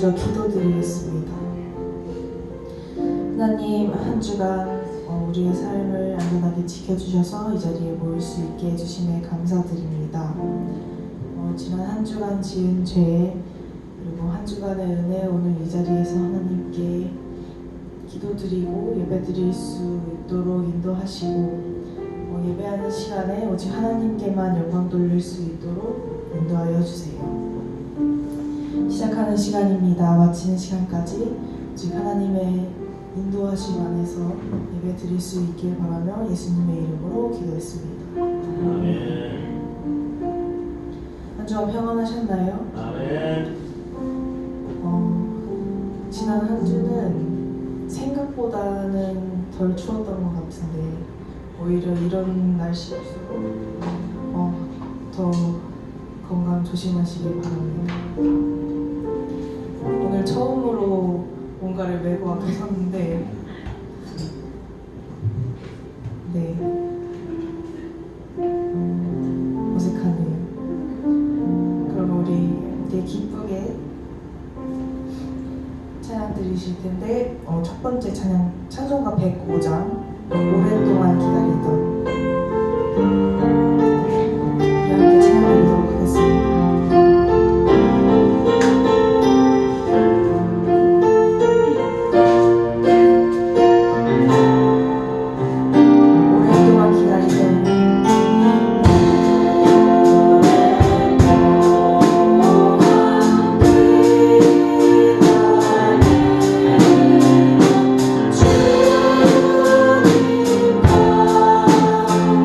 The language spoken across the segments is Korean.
먼저 기도드리겠습니다. 하나님, 한 주간 우리의 삶을 안전하게 지켜주셔서 이 자리에 모일 수 있게 해주심에 감사드립니다. 지난 한 주간 지은 죄 그리고 한 주간의 은혜, 오늘 이 자리에서 하나님께 기도드리고 예배드릴 수 있도록 인도하시고 예배하는 시간에 오직 하나님께만 영광 돌릴 수 있도록 인도하여 주세요. 시작하는 시간입니다. 마치는 시간까지 오직 하나님의 인도하심 안에서 예배 드릴 수 있길 바라며 예수님의 이름으로 기도했습니다. 아멘. 한 주간 평안하셨나요? 아멘. 지난 한 주는 생각보다는 덜 추웠던 것 같은데 오히려 이런 날씨일수록 더 건강 조심하시길 바랍니다. 오늘 처음으로 뭔가를 메고 앞에 섰는데 네, 어색하네요. 그럼 우리 되게 기쁘게 찬양 드리실 텐데 첫 번째 찬양 찬송가 105장 오랫동안 기다리던 함께 찬양드리도록 하겠습니다. 주님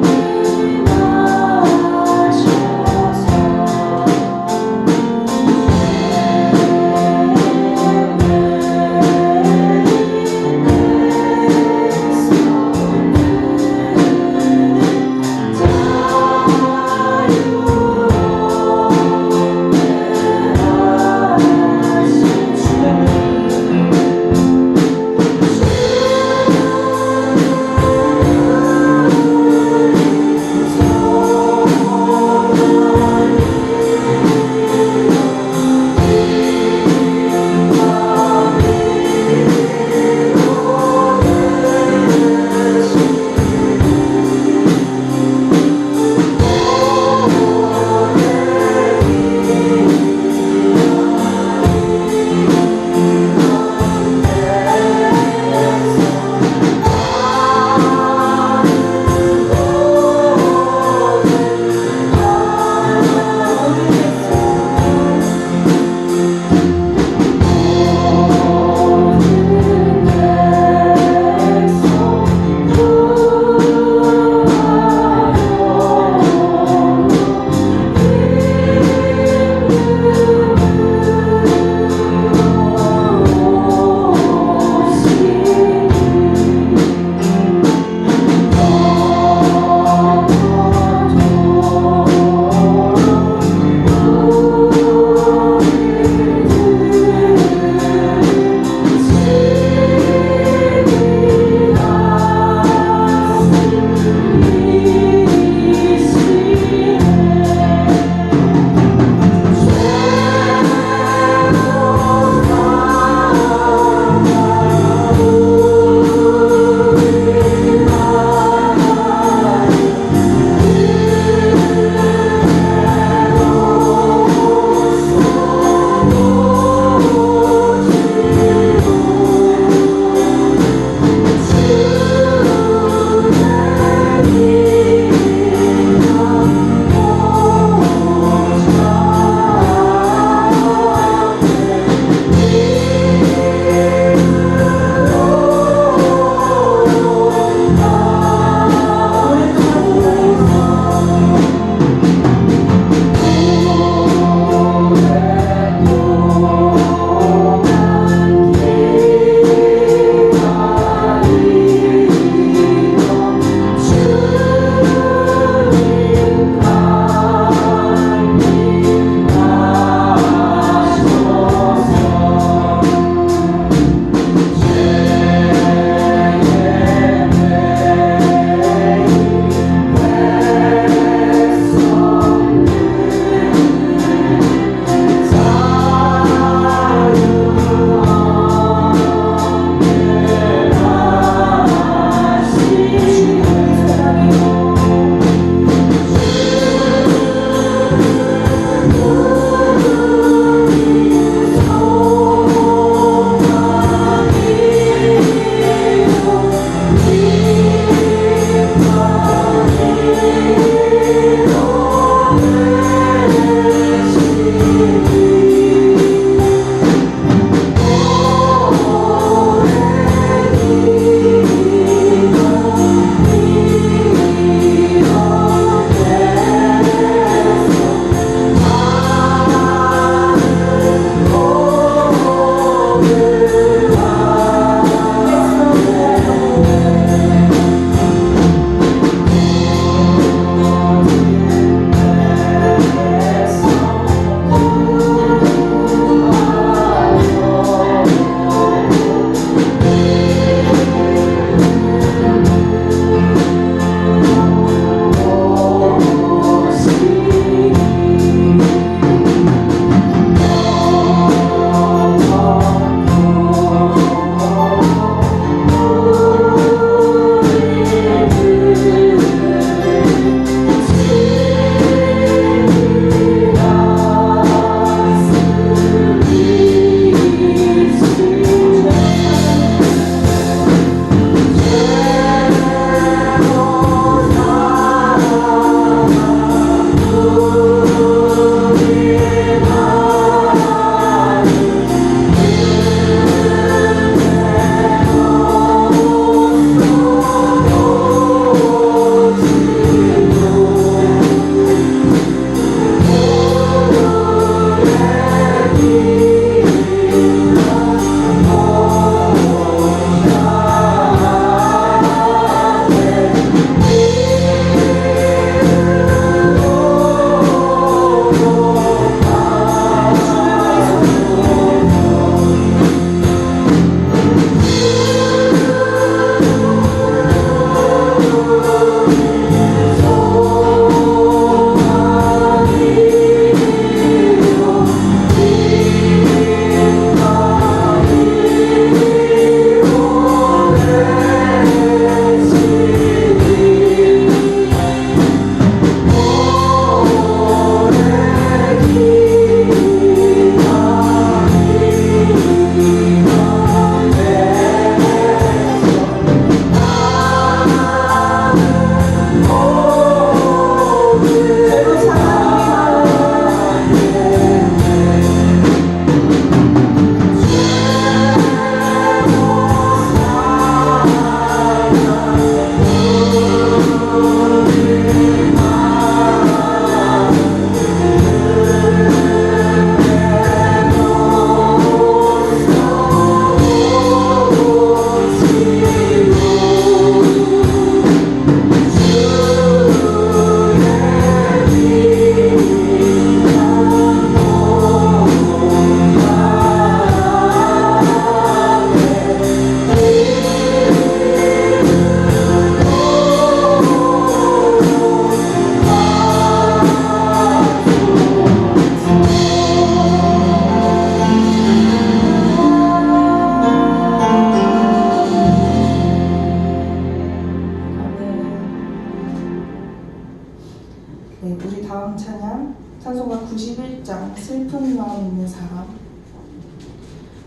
찬송가 91장 슬픈 마음 있는 사람.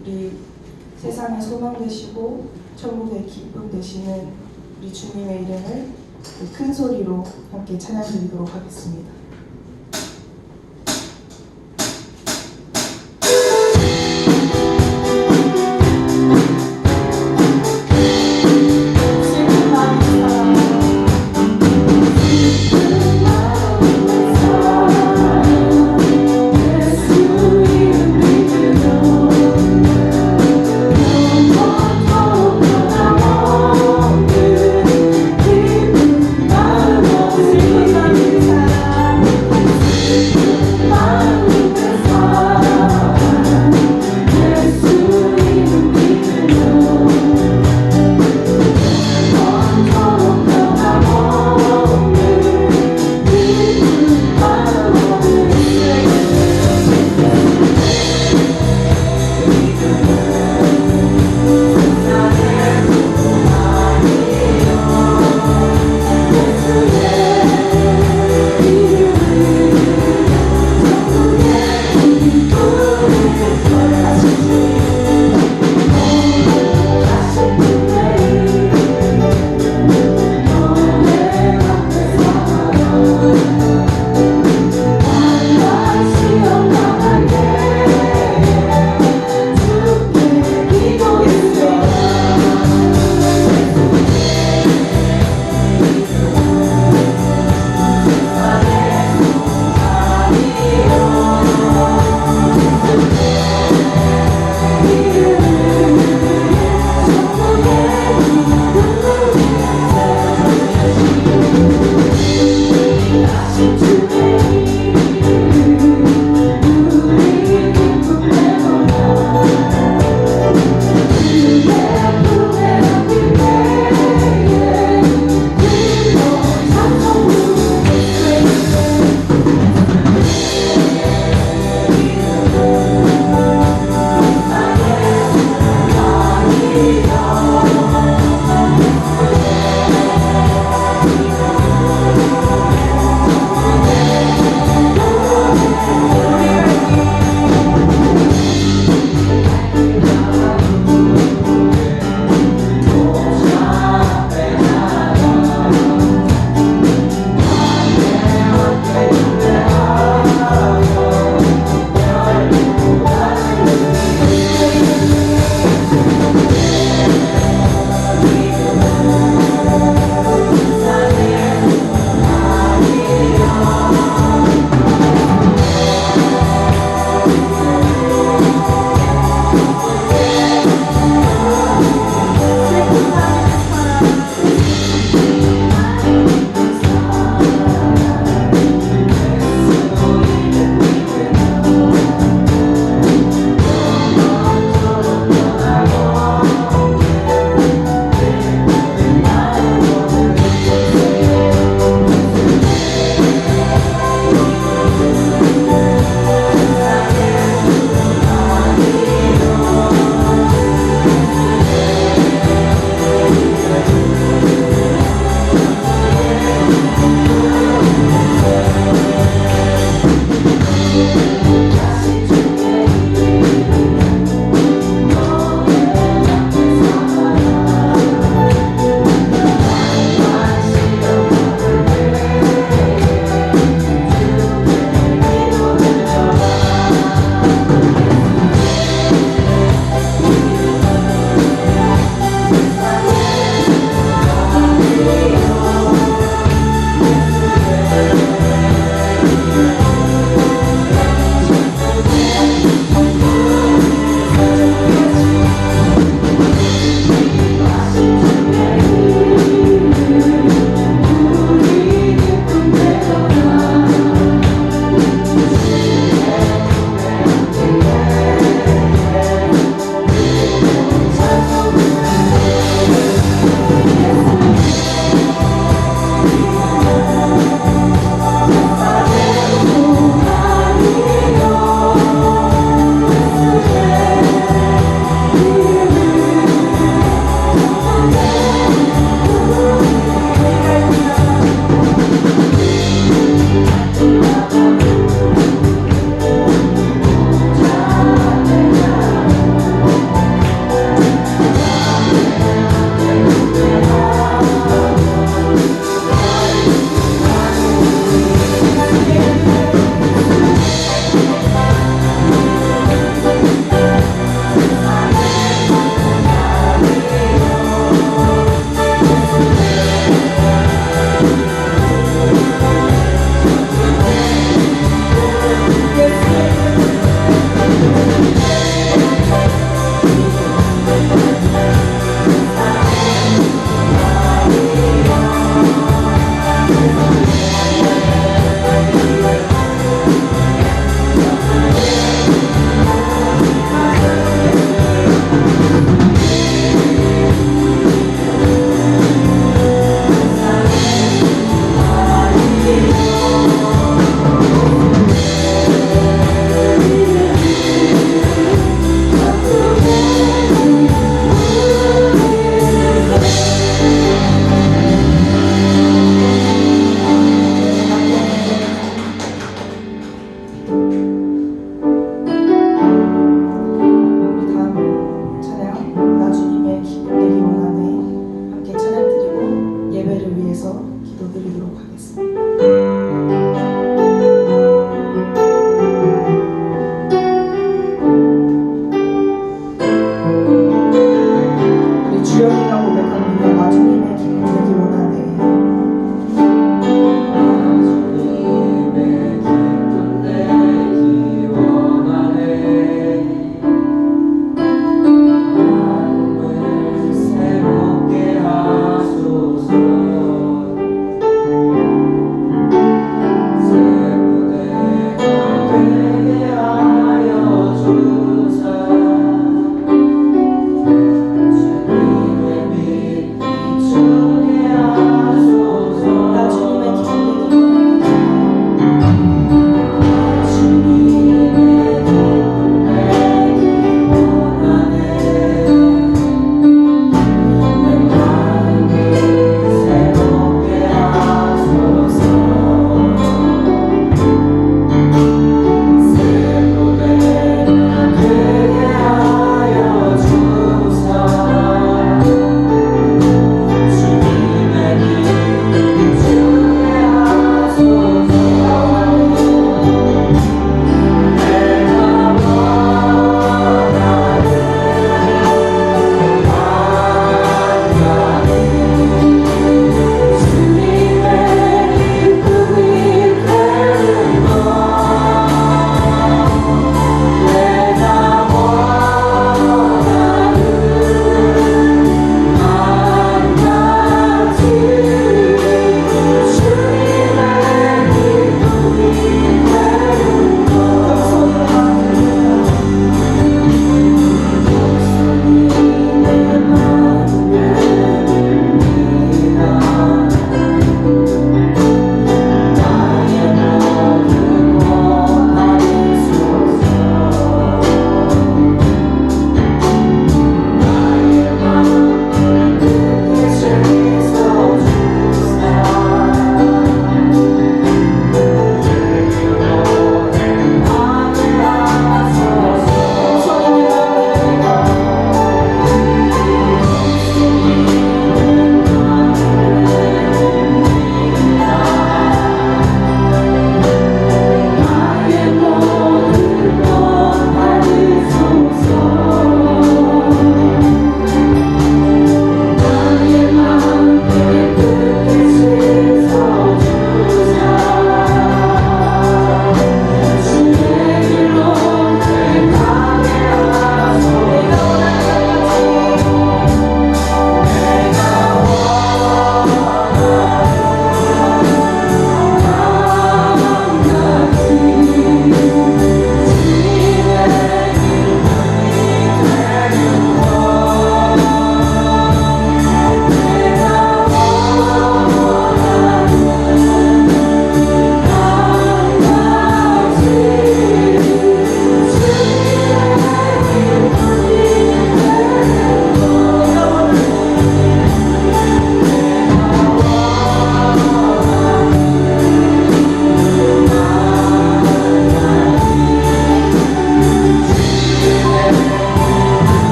우리 세상의 소망 되시고 천국의 기쁨 되시는 우리 주님의 이름을 큰 소리로 함께 찬양드리도록 하겠습니다. 슬픈 마음 있는 사람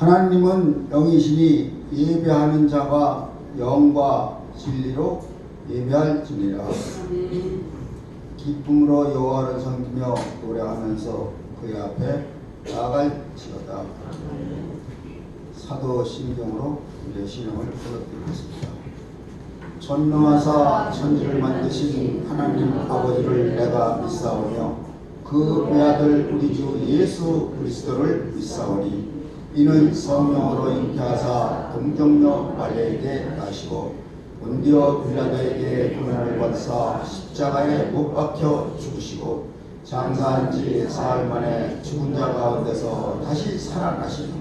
하나님은 영이시니 예배하는 자가 영과 진리로 예배할지니라. 기쁨으로 여호와를 섬기며 노래하면서 그의 앞에 나아갈지어다. 사도신경으로 우리의 신앙을 거듭드리겠습니다. 전능하사 천지를 만드신 하나님 아버지를 내가 믿사오며 그 외아들 우리 주 예수 그리스도를 믿사오니 이는 성령으로 잉태하사 동정녀 마리아에게 나시고 본디오 빌라도에게 고난을 받으사 십자가에 못 박혀 죽으시고 장사한 지 사흘 만에 죽은 자 가운데서 다시 살아나시니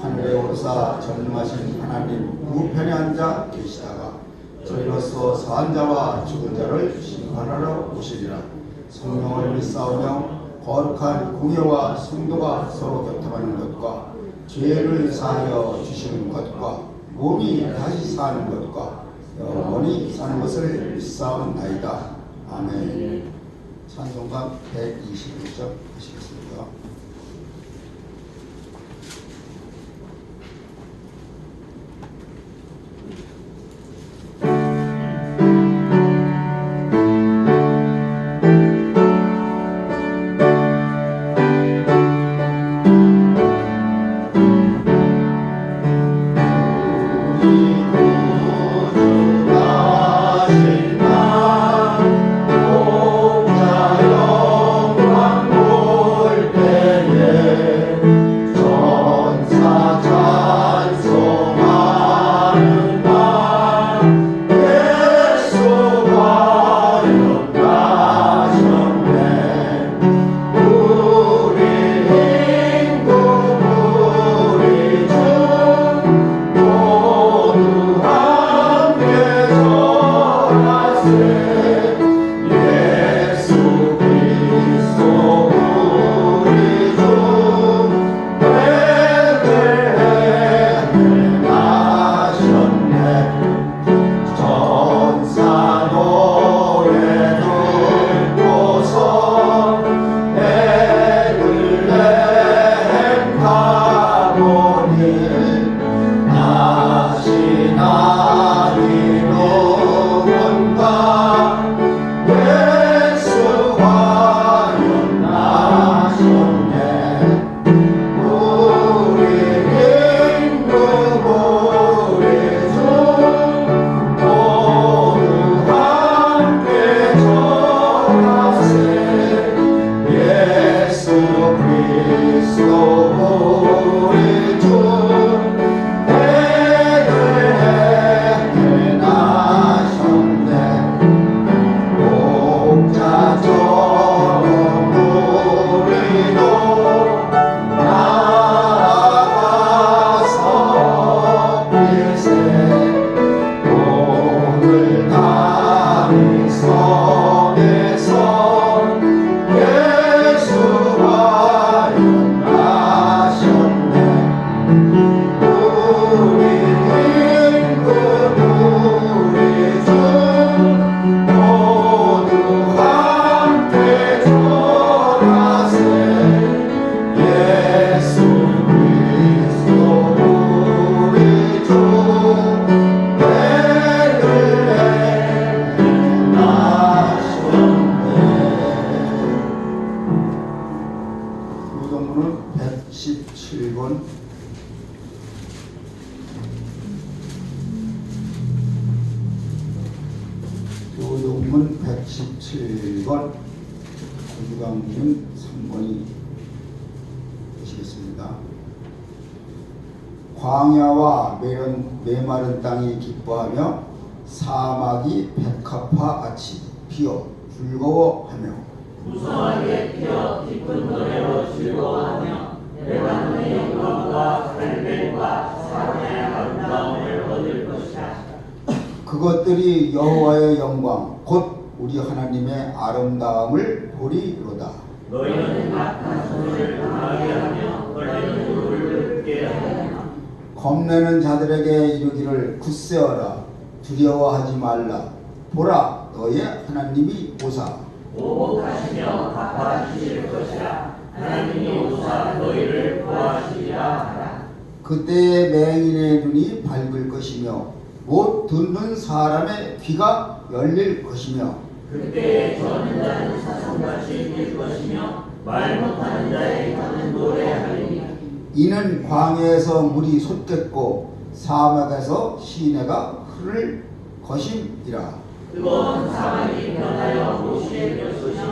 하늘에 오르사 전능하신 하나님 우편에 앉아 계시다가 저희로서 사한 자와 죽은 자를 심판하러 오시리라. 성령을 믿사오며 거룩한 공예와 성도가 서로 교통하는 것과 죄를 사하여 주시는 것과 몸이 다시 사는 것과 영원히 사는 것을 믿사옵나이다. 아멘. 찬송가 121절 하시겠습니다. 교동문 117번, 구주강문 3번이 되시겠습니다. 광야와 메마른 땅이 기뻐하며 사막이 백합화 같이 피어 즐거워하며 무성하게 피어 기쁜 노래로 즐거워하며 레바논의 영광과 갈멜과 사ron의 아름다움을 얻을 것이다. 그것들이 여호와의 영광 곧 우리 하나님의 아름다움을 보리로다. 너희는 악한 손을 강하게 하며 걸리는 돌을 굳게 하며 겁내는 자들에게 이르기를 굳세어라. 두려워하지 말라. 보라, 너의 하나님이 오사. 오복하시며 갚아주실 것이라. 하나님이 오사 너희를 구하시리라 하라. 그때의 맹인의 눈이 밝을 것이며 못 듣는 사람의 귀가 열릴 것이며 그때 저는 자는 사슴같이 될 것이며 말 못하는 자의 혀는 노래하리니 이는 광야에서 물이 솟겠고 사막에서 시내가 흐를 것임이라. 뜨거운 사막이 변하여 못이 될 것이며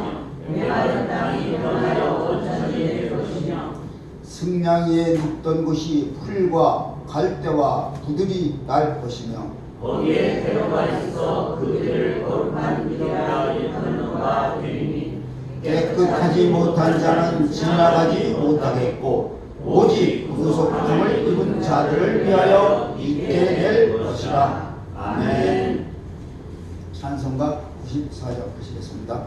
메마른 땅이 변하여 원천이 될 것이며 승냥이에 눕던 곳이 풀과 갈대와 부들이 날 것이며 거기에 대로가 있어 그들을 거룩한 길이라 일컫는 바 되리니 깨끗하지 못한 자는 지나가지 못하겠고 오직 구속함을 입은 자들을 위하여 있게 될 것이라. 아멘. 찬송가 94장 보시겠습니다.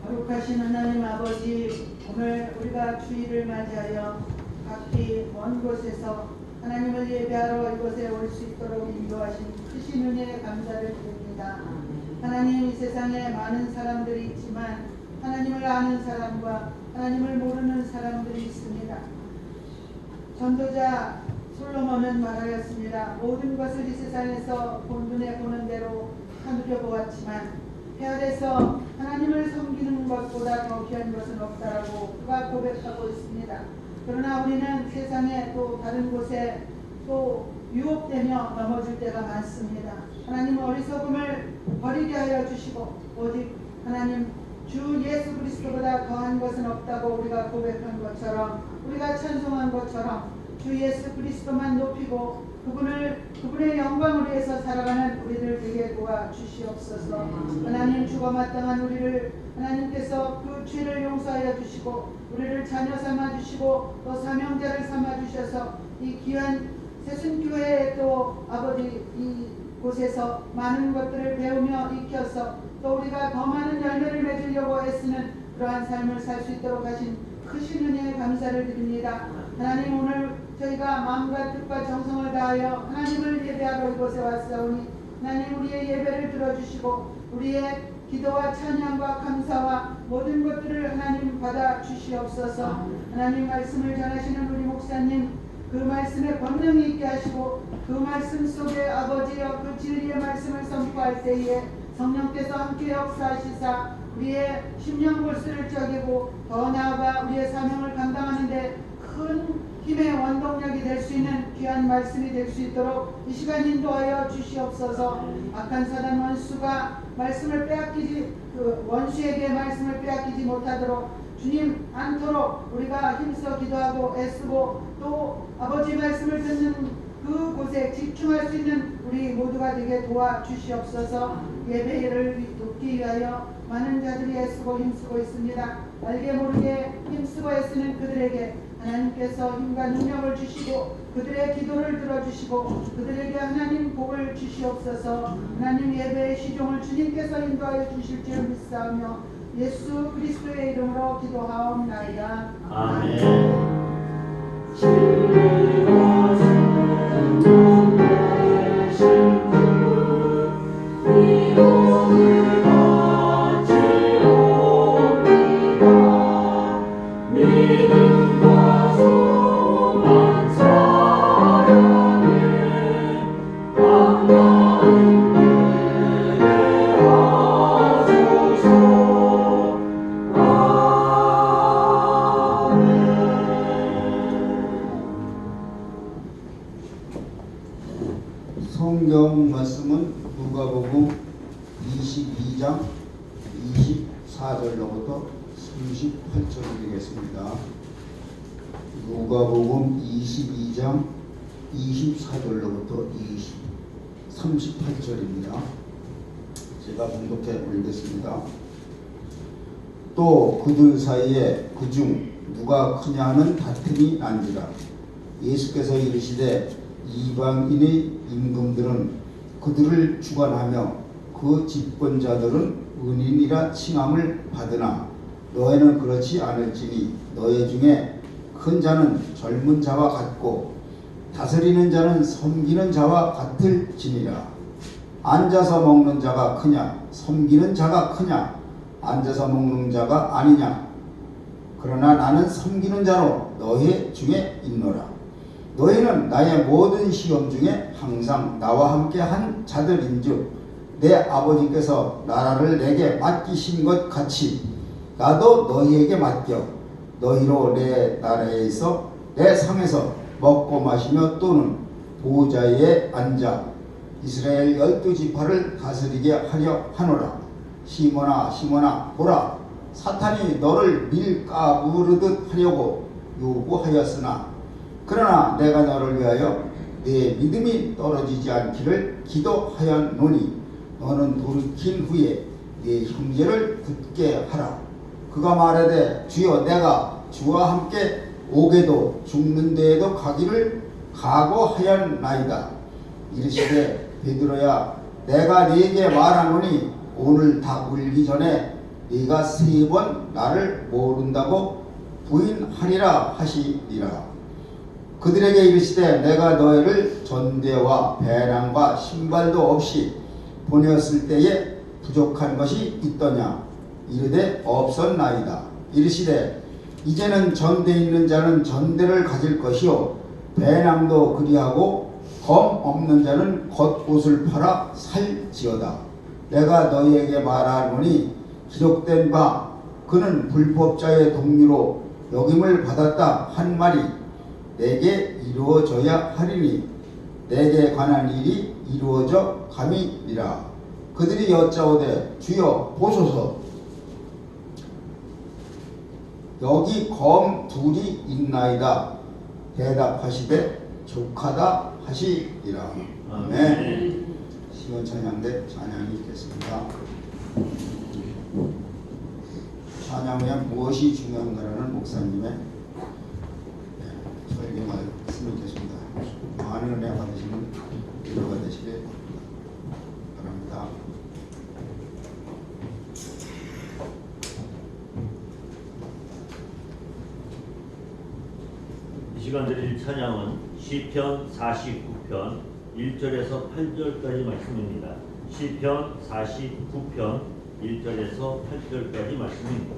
거룩하신 하나님 아버지, 오늘 우리가 주일을 맞이하여 각기 먼 곳에서 하나님을 예배하러 이곳에 올 수 있도록 인도하신 크신 은혜에 감사를 드립니다. 하나님, 이 세상에 많은 사람들이 있지만 하나님을 아는 사람과 하나님을 모르는 사람들이 있습니다. 전도자 솔로몬은 말하였습니다. 모든 것을 이 세상에서 본눈에 보는 대로 누려보았지만 해 아래서 하나님을 섬기는 것보다 더 귀한 것은 없다라고 그가 고백하고 있습니다. 그러나 우리는 세상에 또 다른 곳에 또 유혹되며 넘어질 때가 많습니다. 하나님 어리석음을 버리게 하여 주시고 오직 하나님 주 예수 그리스도보다 더한 것은 없다고 우리가 고백한 것처럼, 우리가 찬송한 것처럼 주 예수 그리스도만 높이고 그분의 영광을 위해서 살아가는 우리들 되게 도와주시옵소서. 하나님, 죽어 마땅한 우리를 하나님께서 그 죄를 용서하여 주시고 우리를 자녀 삼아 주시고 또 사명자를 삼아 주셔서 이 귀한 새순교회에 또 아버지 이곳에서 많은 것들을 배우며 익혀서 또 우리가 더 많은 열매를 맺으려고 애쓰는 그러한 삶을 살 수 있도록 하신 크신 은혜에 감사를 드립니다. 하나님, 오늘 저희가 마음과 뜻과 정성을 다하여 하나님을 예배하러 이곳에 왔사오니 하나님, 우리의 예배를 들어주시고 우리의 기도와 찬양과 감사와 모든 것들을 하나님 받아 주시옵소서. 하나님, 말씀을 전하시는 우리 목사님, 그 말씀에 권능이 있게 하시고 그 말씀 속에 아버지여 그 진리의 말씀을 선포할 때에 성령께서 함께 역사하시사 우리의 심령 골수를 쪼개고 더 나아가 우리의 사명을 감당하는데 큰 힘의 원동력이 될 수 있는 귀한 말씀이 될 수 있도록 이 시간 인도하여 주시옵소서. 악한 사단 원수가 말씀을 빼앗기지, 원수에게 말씀을 빼앗기지 못하도록 주님 않도록 우리가 힘써 기도하고 애쓰고 또 아버지 말씀을 듣는 그곳에 집중할 수 있는 우리 모두가 되게 도와주시옵소서. 예배를 돕기 위하여 많은 자들이 애쓰고 힘쓰고 있습니다. 알게 모르게 힘쓰고 애쓰는 그들에게 하나님께서 힘과 능력을 주시고 그들의 기도를 들어주시고 그들에게 하나님 복을 주시옵소서. 하나님, 예배의 시종을 주님께서 인도하여 주실 줄 믿사오며 예수 그리스도의 이름으로 기도하옵나이다. 아멘. 성경 말씀은 누가복음 22장 24절로부터 38절이 되겠습니다. 누가복음 22장 24절로부터 38절입니다. 제가 봉독해 올리겠습니다. 또 그들 사이에 그중 누가 크냐는 다툼이 난지라. 예수께서 이르시되 이방인의 임금들은 그들을 주관하며 그 집권자들은 은인이라 칭함을 받으나 너희는 그렇지 않을지니 너희 중에 큰 자는 젊은 자와 같고 다스리는 자는 섬기는 자와 같을지니라. 앉아서 먹는 자가 크냐 섬기는 자가 크냐 앉아서 먹는 자가 아니냐. 그러나 나는 섬기는 자로 너희 중에 있노라. 너희는 나의 모든 시험 중에 항상 나와 함께 한 자들인즉 내 아버지께서 나라를 내게 맡기신 것 같이 나도 너희에게 맡겨 너희로 내 나라에서 내 상에서 먹고 마시며 또는 보좌에 앉아 이스라엘 12지파를 다스리게 하려 하노라. 시몬아 시몬아 보라, 사탄이 너를 밀가부르듯 하려고 요구하였으나 그러나 내가 너를 위하여 내 믿음이 떨어지지 않기를 기도하였노니 너는 돌이킨 후에 네 형제를 굳게 하라. 그가 말하되 주여 내가 주와 함께 오게도 죽는 데에도 가기를 각오하였나이다. 이르시되 베드로야 내가 네게 말하노니 오늘 다 울기 전에 네가 3번 나를 모른다고 부인하리라 하시니라. 그들에게 이르시되 내가 너희를 전대와 배낭과 신발도 없이 보내었을 때에 부족한 것이 있더냐. 이르되 없었나이다. 이르시되 이제는 전대 있는 자는 전대를 가질 것이요 배낭도 그리하고 검 없는 자는 겉옷을 팔아 살지어다. 내가 너희에게 말하노니 기록된 바 그는 불법자의 동류로 역임을 받았다 한 말이 내게 이루어져야 하리니 내게 관한 일이 이루어져 감이니라. 그들이 여짜오되 주여 보소서 여기 검 둘이 있나이다. 대답하시되 족하다 하시리라. 아멘. 시원 찬양대 찬양이 있겠습니다. 찬양 후에 무엇이 중요한가라는 목사님의 설교 말씀이 있겠습니다. 많은 은혜 받으시는 위로가 되시길 바랍니다. 이 시간 드릴 찬양은 시편 49편 1절에서 8절까지 말씀입니다. 시편 49편 1절에서 8절까지 말씀입니다.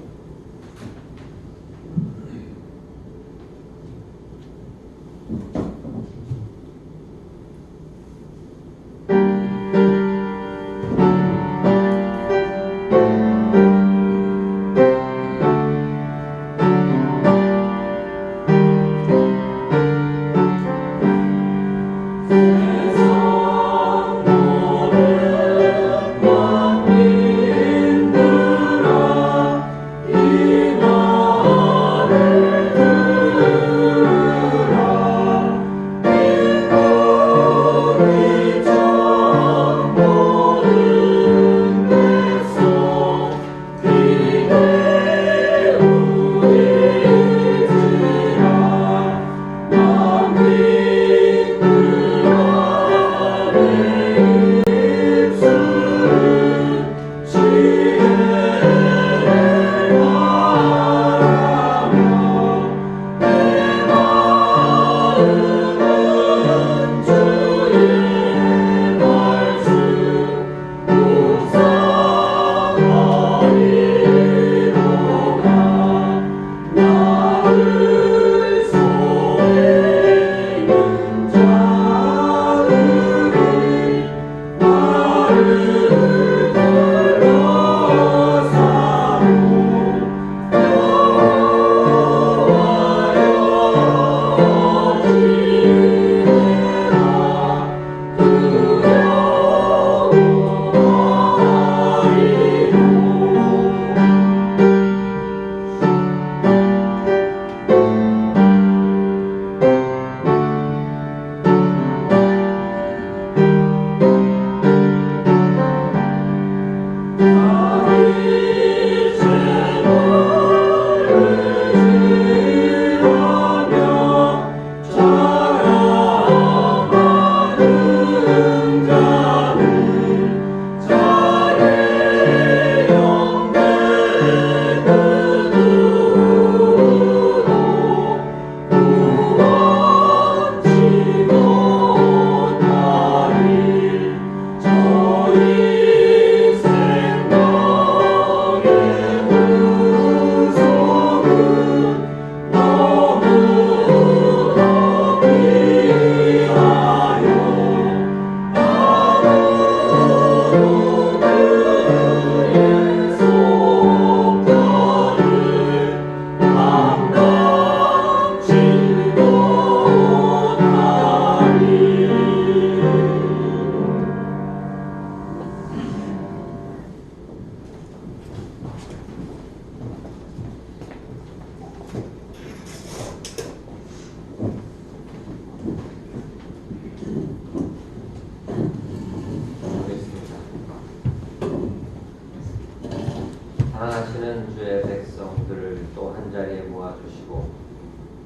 사랑하시는 주의 백성들을 또 한자리에 모아주시고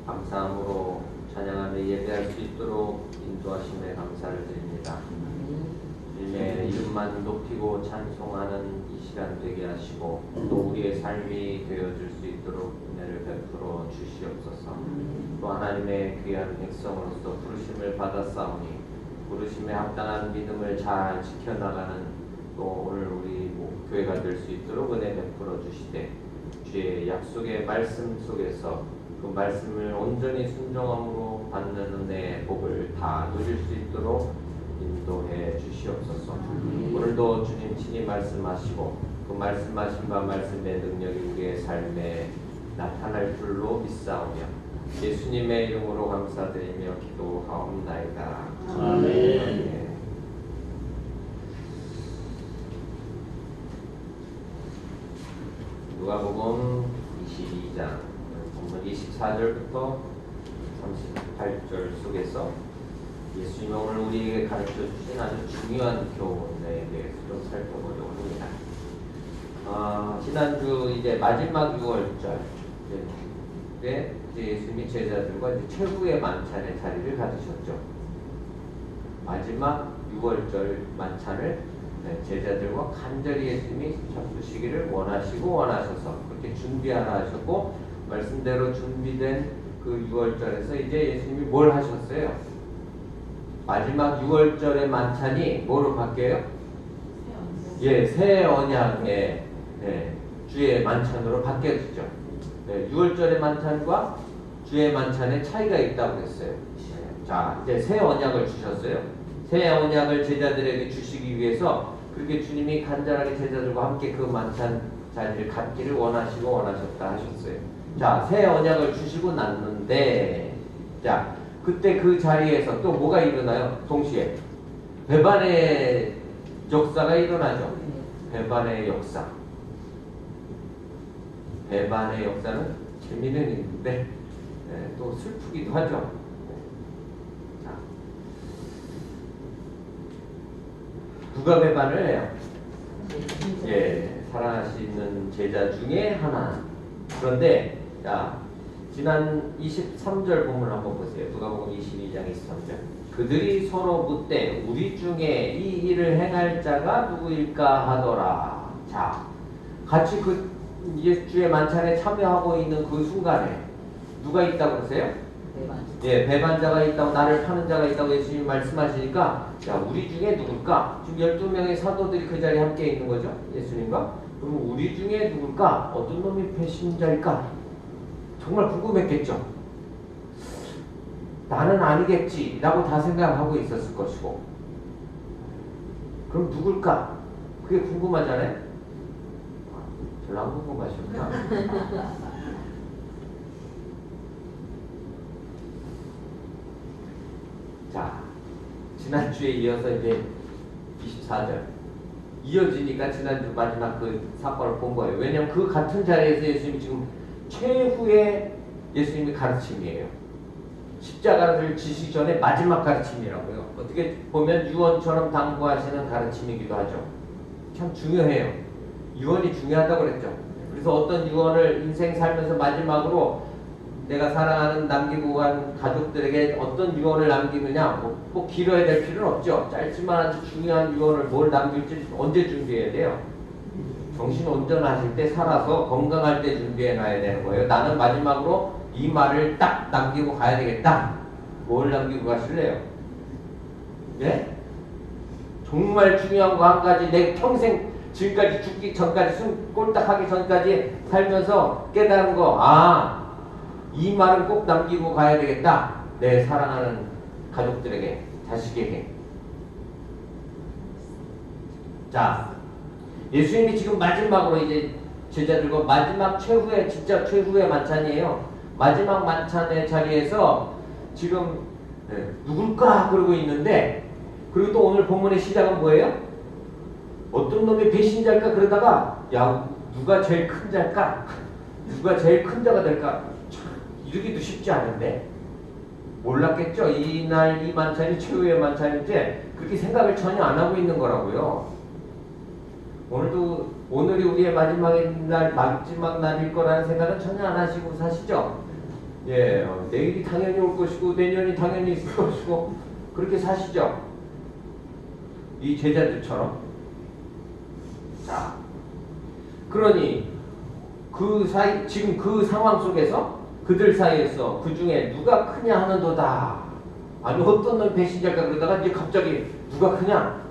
감사함으로 찬양하며 예배할 수 있도록 인도하심에 감사를 드립니다. 주님의 이름만 높이고 찬송하는 이 실현되게 하시고 또 우리의 삶이 되어줄 수 있도록 은혜를 베풀어 주시옵소서. 또 하나님의 귀한 백성으로서 부르심을 받았사오니 부르심에 합당한 믿음을 잘 지켜나가는 또 오늘 우리 교회가 될 수 있도록 은혜 베풀어 주시되 주의 약속의 말씀 속에서 그 말씀을 온전히 순종함으로 받는 은혜의 복을 다 누릴 수 있도록 인도해 주시옵소서. 오늘도 주님 친히 말씀하시고 그 말씀하신 바 말씀의 능력이 우리의 삶에 나타날 줄로 믿사오며 예수님의 이름으로 감사드리며 기도하옵나이다. 아멘. 누가복음 22장 본문 24절부터 38절 속에서 예수님이 오늘 우리에게 가르쳐 주신 아주 중요한 교훈에 대해서 좀 살펴보려고 합니다. 지난주 이제 마지막 6월절 때 예수님이 제자들과 이제 최후의 만찬의 자리를 가지셨죠. 마지막 6월절 만찬을 제자들과 간절히 예수님이 잡수시기를 원하셔서 그렇게 준비하라 하셨고 말씀대로 준비된 그 6월절에서 이제 예수님이 뭘 하셨어요? 마지막 6월절의 만찬이 뭐로 바뀌어요? 새 언약의 주의 만찬으로 바뀌어지죠. 6월절의 만찬과 주의 만찬의 차이가 있다고 했어요. 자, 이제 새 언약을 주셨어요. 새 언약을 제자들에게 주시기 위해서 그렇게 주님이 간절하게 제자들과 함께 그 만찬 자리를 갖기를 원하셨다 하셨어요. 자, 새 언약을 주시고 났는데, 자, 그때 그 자리에서 또 뭐가 일어나요? 동시에 배반의 역사가 일어나죠. 배반의 역사. 배반의 역사는 재미는 있는데 또 슬프기도 하죠. 자, 누가 배반을 해요? 사랑하시는 제자 중에 하나. 그런데 자, 지난 23절 본문 한번 보세요. 누가복음 22장 23절. 그들이 서로 묻되 우리 중에 이 일을 행할 자가 누구일까 하더라. 자, 같이 그 주의 만찬에 참여하고 있는 그 순간에 누가 있다고 그러세요? 배반자가 있다고, 나를 파는 자가 있다고 예수님이 말씀하시니까 야, 우리 중에 누굴까? 지금 12명의 사도들이 그 자리에 함께 있는 거죠. 예수님과. 그럼 우리 중에 누굴까? 어떤 놈이 배신자일까? 정말 궁금했겠죠. 나는 아니겠지 라고 다 생각하고 있었을 것이고, 그럼 누굴까? 그게 궁금하잖아요. 별로 안 궁금하시구나. 자, 지난주에 이어서 이제 24절 이어지니까 지난주 마지막 그 사건을 본 거예요. 왜냐하면 그 같은 자리에서 예수님이 지금 최후의 예수님의 가르침이에요. 십자가를 지시기 전에 마지막 가르침이라고요. 어떻게 보면 유언처럼 당부하시는 가르침이기도 하죠. 참 중요해요. 유언이 중요하다고 그랬죠. 그래서 어떤 유언을 인생 살면서 마지막으로 내가 사랑하는 남기고 간 가족들에게 어떤 유언을 남기느냐, 꼭 길어야 될 필요는 없죠. 짧지만 아주 중요한 유언을 뭘 남길지 언제 준비해야 돼요? 정신 온전하실 때, 살아서 건강할 때 준비해 놔야 되는 거예요. 나는 마지막으로 이 말을 딱 남기고 가야 되겠다. 뭘 남기고 가실래요? 네? 정말 중요한 거 한 가지, 내 평생 지금까지 죽기 전까지, 숨 꼴딱하기 전까지 살면서 깨달은 거, 이 말은 꼭 남기고 가야 되겠다. 내 사랑하는 가족들에게, 자식에게. 자, 예수님이 지금 마지막으로 이제 제자들과 마지막 최후의, 진짜 최후의 만찬이에요. 마지막 만찬의 자리에서 지금 누굴까 그러고 있는데, 그리고 또 오늘 본문의 시작은 뭐예요? 어떤 놈이 배신자일까 그러다가 야, 누가 제일 큰 자일까? 누가 제일 큰 자가 될까? 참, 이러기도 쉽지 않은데 몰랐겠죠? 이날 이 만찬이 최후의 만찬인지 그렇게 생각을 전혀 안 하고 있는 거라고요. 오늘이 우리의 마지막 날일 거라는 생각은 전혀 안 하시고 사시죠? 내일이 당연히 올 것이고 내년이 당연히 있을 것이고 그렇게 사시죠? 이 제자들처럼. 자, 그러니 그 사이 지금 그 상황 속에서 그들 사이에서 그 중에 누가 크냐 하는도다. 아니 어떤 놈 배신자가 그러다가 이제 갑자기 누가 크냐?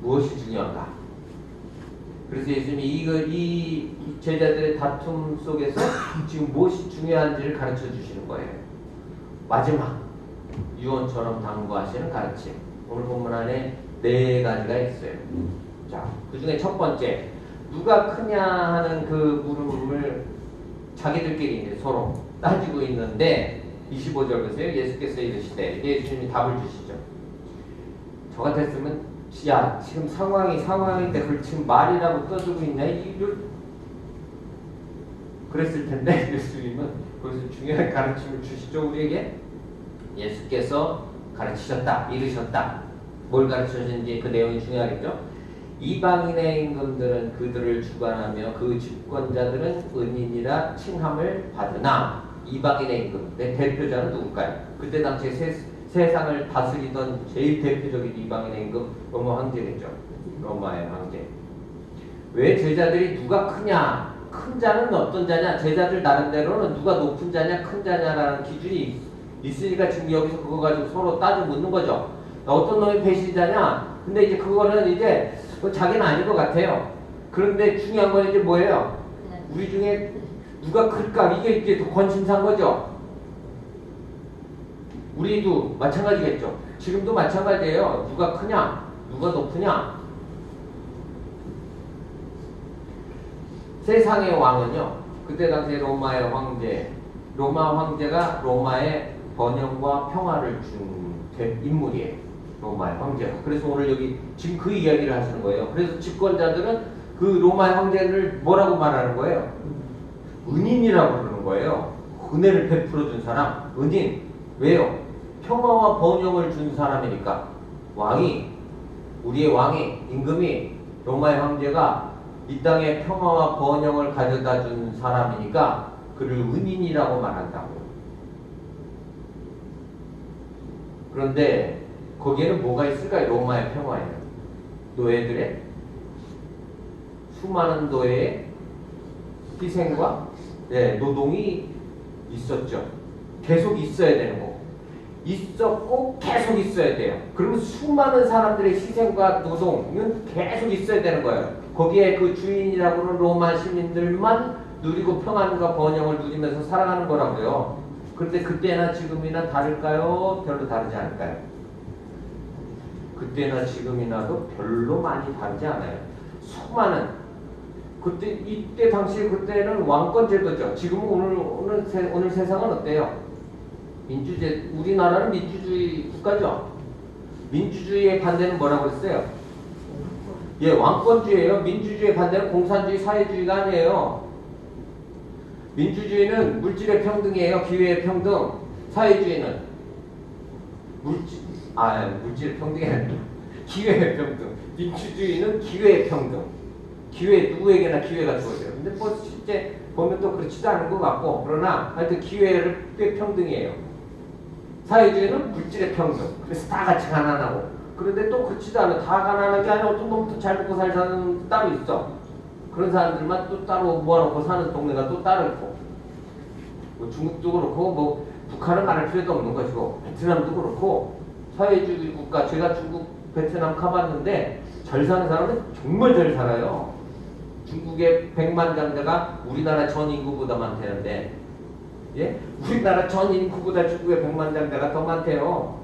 무엇이 중요한가? 그래서 예수님이 이 제자들의 다툼 속에서 지금 무엇이 중요한지를 가르쳐 주시는 거예요. 마지막 유언처럼 당부하시는 가르침. 오늘 본문 안에 4가지가 있어요. 자, 그 중에 첫 번째, 누가 크냐 하는 그 물음을 자기들끼리 이제 서로 따지고 있는데 25절 보세요. 예수께서 이르시되, 예수님이 답을 주시죠. 저 같았으면 야 지금 상황인데 그걸 지금 말이라고 떠들고 있냐 이걸 그랬을 텐데 예수님은 거기서 중요한 가르침을 주시죠. 우리에게 예수께서 가르치셨다, 이르셨다. 뭘 가르치셨는지 그 내용이 중요하겠죠. 이방인의 임금들은 그들을 주관하며 그 집권자들은 은인이라 칭함을 받으나 이방인의 임금, 내 대표자는 누굴까요? 그때 당시에 세상을 다스리던 제일 대표적인 이방인의 임금 로마 황제겠죠. 로마의 황제. 왜 제자들이 누가 크냐? 큰 자는 어떤 자냐? 제자들 나름대로는 누가 높은 자냐, 큰 자냐라는 기준이 있으니까 지금 여기서 그거 가지고 서로 따져 묻는 거죠. 어떤 놈이 배신자냐? 근데 이제 그거는 이제 자기는 아닌 것 같아요. 그런데 중요한 건 이제 뭐예요? 우리 중에 누가 클까? 이게 이제 더 관심사인 거죠. 우리도 마찬가지겠죠. 지금도 마찬가지예요. 누가 크냐? 누가 높으냐? 세상의 왕은요. 그때 당시에 로마의 황제, 로마 황제가 로마의 번영과 평화를 준 인물이에요. 로마의 황제가. 그래서 오늘 여기 지금 그 이야기를 하시는 거예요. 그래서 집권자들은 그 로마의 황제를 뭐라고 말하는 거예요? 은인이라고 그러는 거예요. 은혜를 베풀어 준 사람, 은인. 왜요? 평화와 번영을 준 사람이니까. 왕이, 우리의 왕이, 임금이, 로마의 황제가 이 땅에 평화와 번영을 가져다 준 사람이니까 그를 은인이라고 말한다고. 그런데 거기에는 뭐가 있을까요? 로마의 평화에는 노예들의 수많은 노예의 희생과 노동이 있었죠. 계속 있어야 되는 거고 있었고 계속 있어야 돼요. 그러면 수많은 사람들의 희생과 노동은 계속 있어야 되는 거예요. 거기에 그 주인이라고 하는 로마 시민들만 누리고 평안과 번영을 누리면서 살아가는 거라고요. 그런데 그때나 지금이나 다를까요? 별로 다르지 않을까요? 그때나 지금이나도 별로 많이 다르지 않아요. 수많은 이때 당시 그때는 왕권 제도죠. 지금은 오늘 세상은 어때요? 민주제 우리나라는 민주주의 국가죠. 민주주의의 반대는 뭐라고 했어요? 예, 왕권주의예요. 민주주의의 반대는 공산주의, 사회주의가 아니에요. 민주주의는 물질의 평등이에요. 기회의 평등. 사회주의는 물질의 평등이 아니라 기회의 평등. 민주주의는 기회의 평등. 기회 누구에게나 기회가 주어져요. 근데 뭐 실제 보면 또 그렇지도 않은 것 같고 그러나 하여튼 기회를 꽤 평등이에요. 사회주의는 물질의 평등. 그래서 다 같이 가난하고 그런데 또 그렇지도 않아. 다 가난한 게 아니라 어떤 놈도 잘 먹고 살 사람은 따로 있어. 그런 사람들만 또 따로 모아놓고 사는 동네가 또 따로 있고 뭐 중국도 그렇고 뭐 북한은 말할 필요도 없는 것이고 베트남도 그렇고 사회주의 국가 제가 중국 베트남 가봤는데 잘 사는 사람은 정말 잘 살아요. 중국의 백만장자가 우리나라 전 인구보다 많다는데 예? 우리나라 전 인구보다 중국의 백만장자가 더 많대요.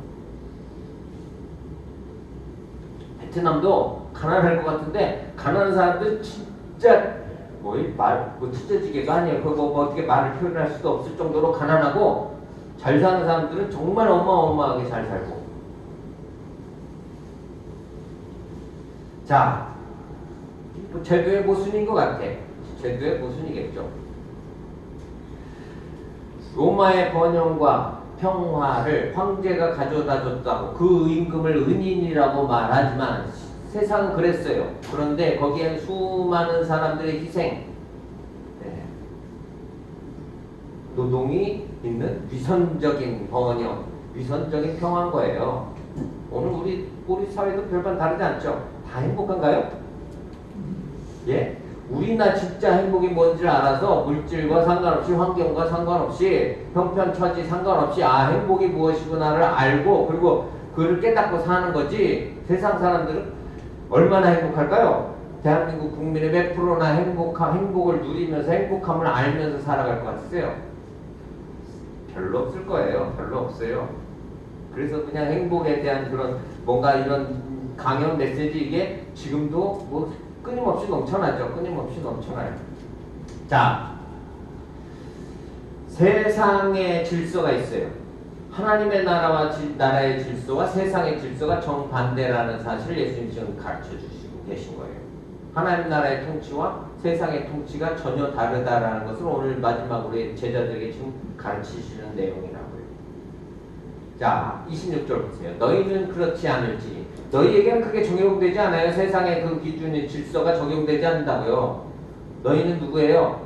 베트남도 가난할 것 같은데 가난한 사람들 진짜 뭐 찢어지게도 아니에요. 그거 뭐 어떻게 말을 표현할 수도 없을 정도로 가난하고 잘 사는 사람들은 정말 어마어마하게 잘 살고. 자, 제도의 모순인 것 같아. 제도의 모순이겠죠. 로마의 번영과 평화를 황제가 가져다 줬다고 그 임금을 은인이라고 말하지만 세상은 그랬어요. 그런데 거기에는 수많은 사람들의 희생, 노동이 있는 위선적인 번영, 위선적인 평화인 거예요. 오늘 우리 사회도 별반 다르지 않죠? 다 행복한가요? 예? 우리나 진짜 행복이 뭔지를 알아서 물질과 상관없이 환경과 상관없이 형편처지 상관없이 행복이 무엇이구나를 알고 그리고 그를 깨닫고 사는 거지. 세상 사람들은 얼마나 행복할까요? 대한민국 국민의 몇 프로나 행복을 누리면서 행복함을 알면서 살아갈 것 같으세요? 별로 없을 거예요. 별로 없어요. 그래서 그냥 행복에 대한 그런 뭔가 이런 강연 메시지 이게 지금도 뭐 끊임없이 넘쳐나죠. 끊임없이 넘쳐나요. 자, 세상의 질서가 있어요. 하나님의 나라의 질서와 세상의 질서가 정반대라는 사실을 예수님 지금 가르쳐 주시고 계신 거예요. 하나님 나라의 통치와 세상의 통치가 전혀 다르다라는 것을 오늘 마지막으로 제자들에게 지금 가르치시는 내용이라고요. 자, 26절 보세요. 너희는 그렇지 않을지. 너희에게는 그게 적용되지 않아요. 세상의 그 기준의 질서가 적용되지 않는다고요. 너희는 누구예요?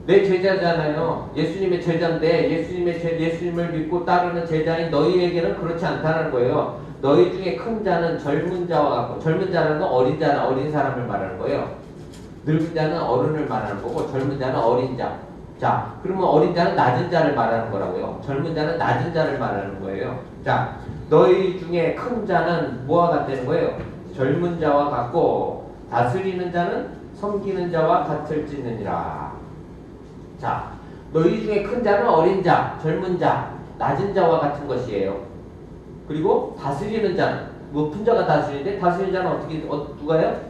내 제자잖아요. 예수님의 제자인데 예수님을 믿고 따르는 제자인 너희에게는 그렇지 않다는 거예요. 너희 중에 큰 자는 젊은 자와 같고, 젊은 자라는 건 어린 사람을 말하는 거예요. 늙은 자는 어른을 말하는 거고 젊은 자는 어린 자. 자, 그러면 어린 자는 낮은 자를 말하는 거라고요. 젊은 자는 낮은 자를 말하는 거예요. 자, 너희 중에 큰 자는 뭐와 같다는 거예요? 젊은 자와 같고 다스리는 자는 섬기는 자와 같을지느니라. 자, 너희 중에 큰 자는 어린 자, 젊은 자, 낮은 자와 같은 것이에요. 그리고 다스리는 자는 높은 자가 다스리는데 다스리는 자는 누가요?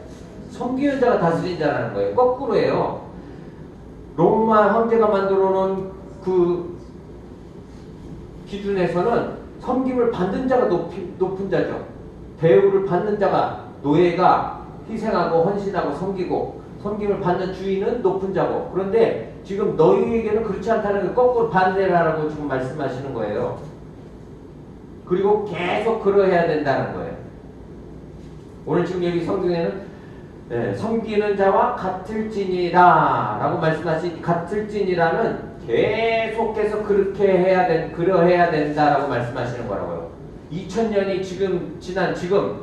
섬기는 자가 다스리는 자라는 거예요. 거꾸로예요. 로마 황제가 만들어 놓은 그 기준에서는 섬김을 받는 자가 높은 자죠. 대우를 받는 자가 노예가 희생하고 헌신하고 섬김을 받는 주인은 높은 자고. 그런데 지금 너희에게는 그렇지 않다는 게 거꾸로 반대라고 지금 말씀하시는 거예요. 그리고 계속 그러해야 된다는 거예요. 오늘 지금 여기 성경에는 섬기는 자와 같을지니라 라고 말씀하신 같을지니라는 계속해서 그러해야 된다라고 말씀하시는 거라고요. 2000년이 지금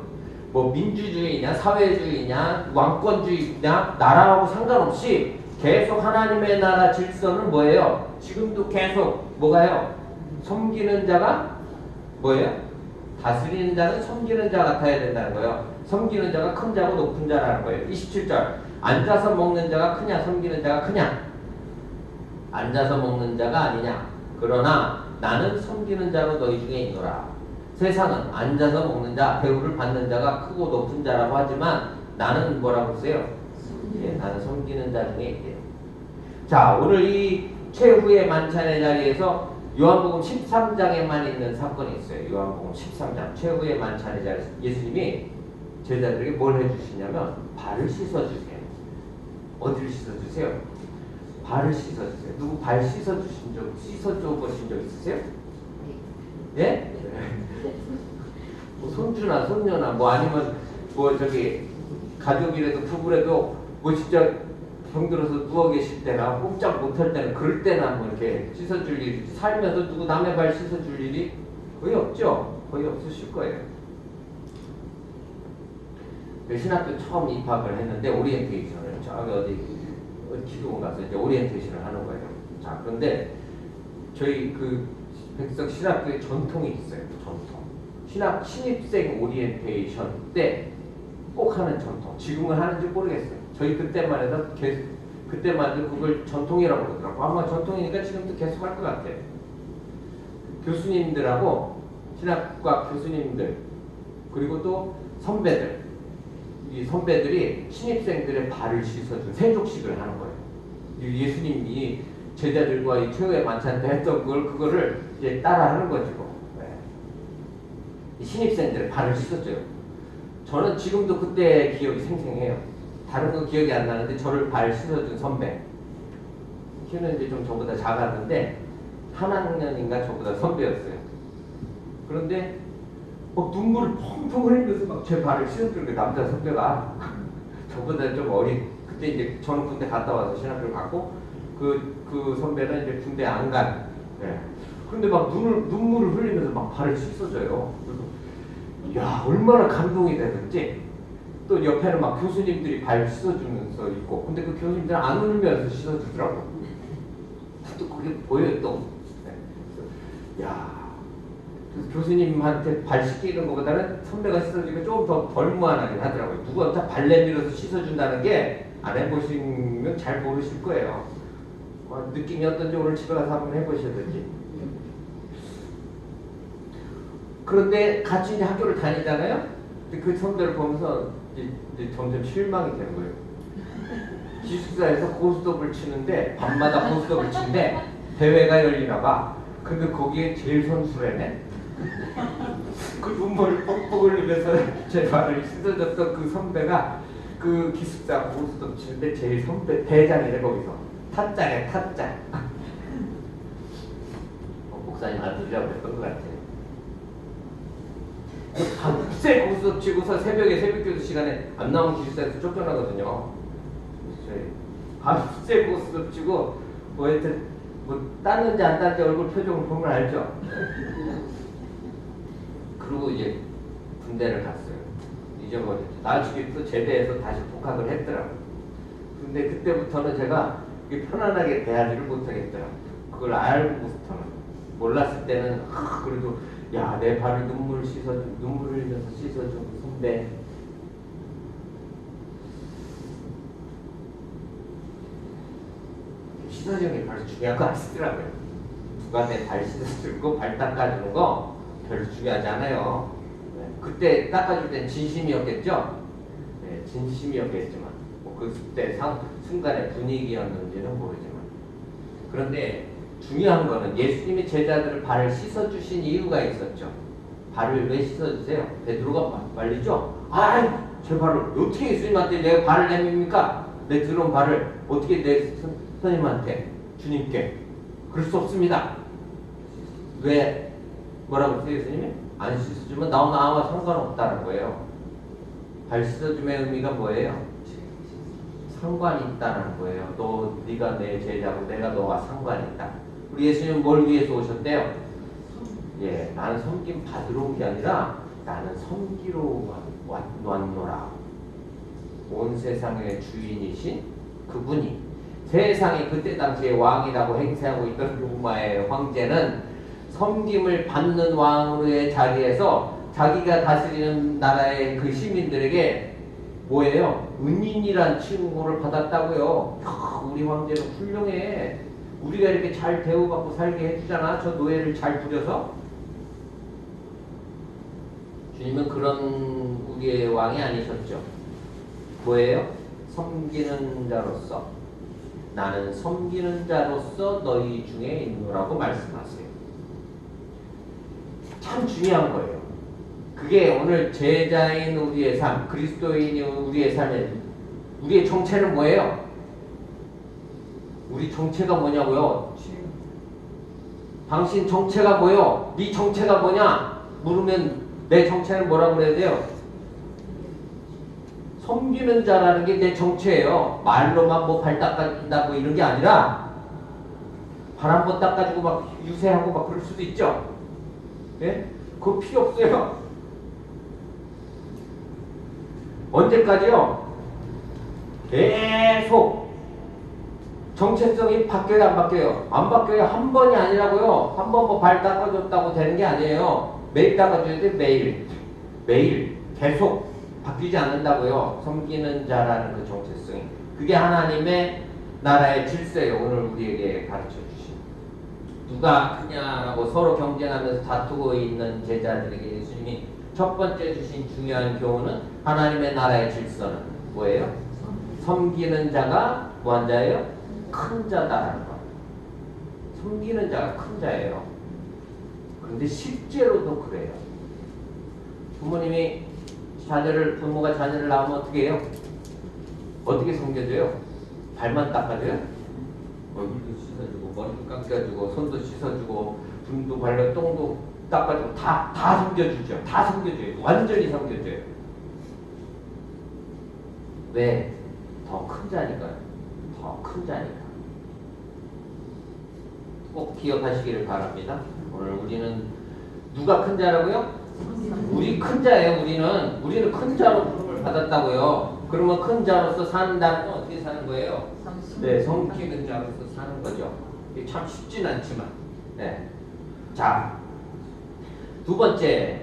뭐 민주주의냐 사회주의냐 왕권주의냐 나라하고 상관없이 계속 하나님의 나라 질서는 뭐예요? 지금도 계속 뭐가요? 섬기는 자가 뭐예요? 다스리는 자는 섬기는 자 같아야 된다는 거예요. 섬기는 자가 큰 자고 높은 자라는 거예요. 27절 앉아서 먹는 자가 크냐 섬기는 자가 크냐? 앉아서 먹는 자가 아니냐? 그러나 나는 섬기는 자로 너희 중에 있노라. 세상은 앉아서 먹는 자, 대우를 받는 자가 크고 높은 자라고 하지만 나는 뭐라고 했어요? 나는 섬기는 자 중에 있대요. 자, 오늘 이 최후의 만찬의 자리에서 요한복음 13장에만 있는 사건이 있어요. 요한복음 13장 최후의 만찬의 자리에서 예수님이 제자들에게 뭘 해주시냐면 발을 씻어주세요. 어디를 씻어주세요? 발을 씻어주세요. 누구 발 씻어주신 보신 적 있으세요? 예? 뭐 손주나 손녀나 뭐 아니면 뭐 저기 가족이라도 부부라도 뭐 진짜 병들어서 누워 계실 때나 꼼짝 못할 때는 그럴 때나 뭐 이렇게 씻어줄 일이 살면서 누구 남의 발 씻어줄 일이 거의 없죠. 거의 없으실 거예요. 신학교 처음 입학을 했는데 오리엔테이션을 저기 어디 기도원 가서 이제 오리엔테이션을 하는 거예요. 자, 그런데 저희 그 백석 신학교에 전통이 있어요. 전통. 신입생 오리엔테이션 때 꼭 하는 전통. 지금은 하는지 모르겠어요. 저희 그때만 해도 그때만 해도 그걸 전통이라고 그러더라고. 아마 전통이니까 지금도 계속 할 것 같아요. 교수님들하고 신학과 교수님들 그리고 또 선배들 이 선배들이 신입생들의 발을 씻어준 세족식을 하는 거예요. 예수님이 제자들과 이 최후의 만찬 때 했던 그거를 이제 따라하는 거지 뭐. 이 신입생들의 발을 씻어줘요. 저는 지금도 그때 기억이 생생해요. 다른 건 기억이 안 나는데 저를 발 씻어준 선배. 키는 이제 좀 저보다 작았는데 한 학년인가 저보다 선배였어요. 그런데 눈물을 펑펑 흘리면서 막 제 발을 씻어주는 그 남자 선배가 저보다 좀 어린 그때 이제 저는 군대 갔다 와서 신학교를 갔고 그 선배는 이제 군대 안 간. 네. 그런데 막 눈물을 흘리면서 막 발을 씻어줘요. 그래서 야, 얼마나 감동이 되는지. 또 옆에는 막 교수님들이 발 씻어주면서 있고, 근데 그 교수님들은 안 울면서 씻어주더라고. 또 그게 보여요, 또. 네. 야, 그래서 교수님한테 발 씻기는 것보다는 선배가 씻어주니까 조금 더 덜 무한하긴 하더라고요. 누구한테 발 내밀어서 씻어준다는 게 안 해보시면 잘 모르실 거예요. 느낌이 어떤지 오늘 집에 가서 한번 해보셔야지. 그런데 같이 이제 학교를 다니잖아요. 근데 그 선배를 보면서 이제 점점 실망이 되는 거예요. 기숙사에서 고스톱을 치는데 밤마다 고스톱을 치는데 대회가 열리나 봐. 근데 거기에 제일 선수래네. 그 눈물을 뻑뻑 흘리면서 제 발을 씻어줬던 그 선배가 그 기숙사 고스톱 치는데 제일 선배 대장이래. 거기서 타짜네, 타짜. 목사님 아들이라고 그랬던 것 같아요. 밤새 고스톱 치고서 새벽에 새벽교도 시간에 안 나오면 기숙사에서 쫓겨나거든요. 밤새 고스톱 치고 뭐 하여튼 뭐 땄는지 안 땄는지 얼굴 표정을 보면 알죠. 그리고 이제 군대를 갔어요. 잊어버렸죠. 나중에 또 제대해서 다시 복학을 했더라고요. 근데 그때부터는 제가 편안하게 대하지를 못하겠더라고요. 그걸 알고부터는. 몰랐을 때는 그래도 야, 내 발을 눈물 흘리면서 씻어준 선배. 씻어주는 게 별로 중요한 거 아니더라고요. 누가 내 발 씻어주고 발 닦아주는 거 별로 중요하지 않아요. 네. 그때 닦아줄 땐 진심이었겠죠? 네, 진심이었겠지만 뭐 그때 순간의 분위기였는지는 모르지만, 그런데 중요한 거는 예수님이 제자들을 발을 씻어주신 이유가 있었죠. 발을 왜 씻어주세요? 베드로가 말리죠. 제 발을 어떻게 예수님한테 내가 발을 내밉니까? 내 들어온 발을 어떻게 내 선생님한테, 주님께. 그럴 수 없습니다. 왜? 뭐라고 했어요, 예수님이? 안 씻어주면 나와 상관없다는 거예요. 발 씻어줌의 의미가 뭐예요? 상관이 있다는 거예요. 네가 내 제자고 내가 너와 상관이 있다. 우리 예수님은 뭘 위해서 오셨대요? 예, 나는 섬김 받으러 온 게 아니라 나는 섬기러 왔노라. 온 세상의 주인이신 그분이, 세상에 그때 당시에 왕이라고 행세하고 있던 로마의 황제는 섬김을 받는 왕으로의 자리에서 자기가 다스리는 나라의 그 시민들에게 뭐예요? 은인이란 칭호를 받았다고요. 우리 황제는 훌륭해. 우리가 이렇게 잘 대우받고 살게 해주잖아. 저 노예를 잘 부려서. 주님은 그런 우리의 왕이 아니셨죠. 뭐예요? 섬기는 자로서, 나는 섬기는 자로서 너희 중에 있노라고 말씀하세요. 참 중요한 거예요. 그게 오늘 제자인 우리의 삶, 그리스도인이 우리의 삶에, 우리의 정체는 뭐예요? 우리 정체가 뭐냐고요? 당신 정체가 뭐요? 네 정체가 뭐냐? 물으면 내 정체는 뭐라고 그래야 돼요? 섬기는 자라는 게 내 정체예요. 말로만 뭐 발 닦아준다고 이런 게 아니라 발 한 번 닦아주고 막 유세하고 막 그럴 수도 있죠. 예? 그거 필요 없어요. 언제까지요? 계속 정체성이 바뀌어요, 안 바뀌어요? 안 바뀌어요. 한 번이 아니라고요. 한 번 뭐 발 닦아줬다고 되는 게 아니에요. 매일 닦아줘야 돼. 매일 계속 바뀌지 않는다고요. 섬기는 자라는 그 정체성이. 그게 하나님의 나라의 질서예요. 오늘 우리에게 가르쳐 주신. 누가 크냐라고 서로 경쟁하면서 다투고 있는 제자들에게 예수님이 첫 번째 주신 중요한 교훈은, 하나님의 나라의 질서는 뭐예요? 섬기는 자가 뭐한 자예요? 큰 자다라는 거예요. 섬기는 자가 큰 자예요. 그런데 실제로도 그래요. 부모가 자녀를 낳으면 어떻게 해요? 어떻게 섬겨줘요? 발만 닦아줘요? 얼굴도 씻어주고, 머리도 깎아주고, 손도 씻어주고, 눈도 발라, 똥도 닦아주고, 다 섬겨주죠. 다 섬겨줘요. 완전히 섬겨줘요. 왜? 더 큰 자니까요. 더 큰 자니까. 꼭 기억하시기를 바랍니다. 오늘 우리는 누가 큰 자라고요? 우리 큰 자예요. 우리는 큰 자로 부름을 받았다고요. 그러면 큰 자로서 산다는 건 어떻게 사는 거예요? 네, 섬기는 자로서 사는 거죠. 이게 참 쉽진 않지만. 네. 자, 두 번째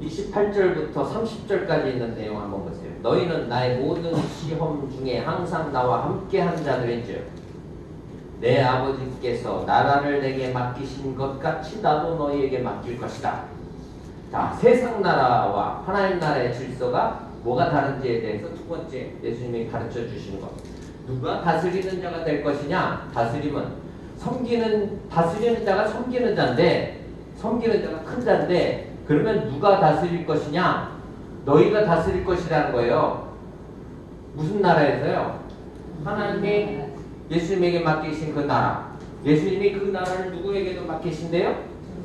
28절부터 30절까지 있는 내용 한번 보세요. 너희는 나의 모든 시험 중에 항상 나와 함께한 자들인즉 내 아버지께서 나라를 내게 맡기신 것 같이 나도 너희에게 맡길 것이다. 자, 세상 나라와 하나님 나라의 질서가 뭐가 다른지에 대해서 두 번째 예수님이 가르쳐 주시는 것. 누가 다스리는 자가 될 것이냐? 다스리는 자가 섬기는 자인데, 섬기는 자가 큰 자인데, 그러면 누가 다스릴 것이냐? 너희가 다스릴 것이라는 거예요. 무슨 나라에서요? 하나님이 예수님에게 맡기신 그 나라. 예수님이 그 나라를 누구에게도 맡기신대요?